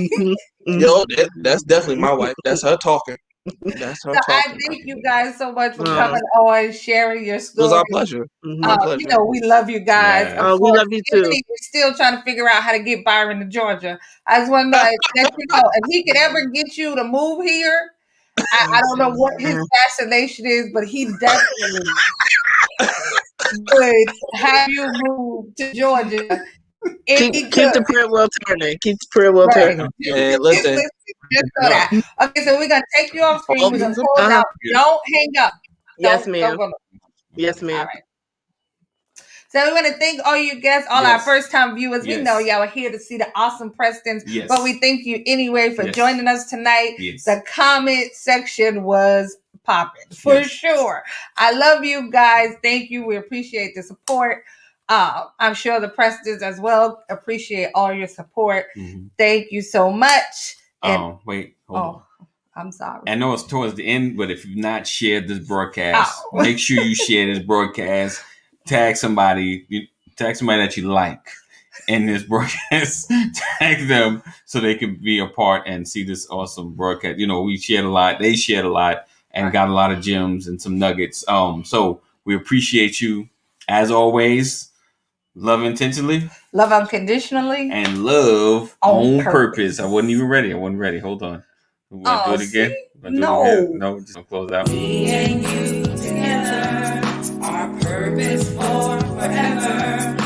Yo, that's definitely my wife. That's her talking. That's her so I talking. thank you guys so much for Aw. coming on, sharing your It was story. our pleasure. My pleasure. We love you guys. Yeah. Of We course, love you too. Anthony, we're still trying to figure out how to get Byron to Georgia. I just want to let you know if he could ever get you to move here. I don't know what his fascination is, but he definitely would have you move to Georgia. If he Keep the could. prayer wheel turning. Keep the prayer wheel Right. turning. Man, listen. Just know that. Okay, so we're gonna take you off screen. We're gonna close out. Don't hang up. Yes, Don't ma'am. go. Yes, ma'am. All right. So we want to thank all you guests, all our Yes. first-time viewers. We Yes. know y'all are here to see the awesome Prestons, Yes. but we thank you anyway for Yes. joining us tonight. Yes. The comment section was popping for Yes. sure. I love you guys. Thank you. We appreciate the support. I'm sure the Prestons as well appreciate all your support. Mhm. Thank you so much. And Wait. Hold on. I'm sorry. I know it's towards the end, but if you've not shared this broadcast, Oh. make sure you share this broadcast. Tag somebody that you like in this broadcast. Tag them so they can be a part and see this awesome broadcast. We shared a lot. They shared a lot and got a lot of gems and some nuggets. So we appreciate you as always. Love intentionally. Love unconditionally. And love On on purpose. I wasn't even ready. Hold on. We want to do it again? See? Wanna do it No. again? No, just gonna close out. Me and you together, our purpose for forever.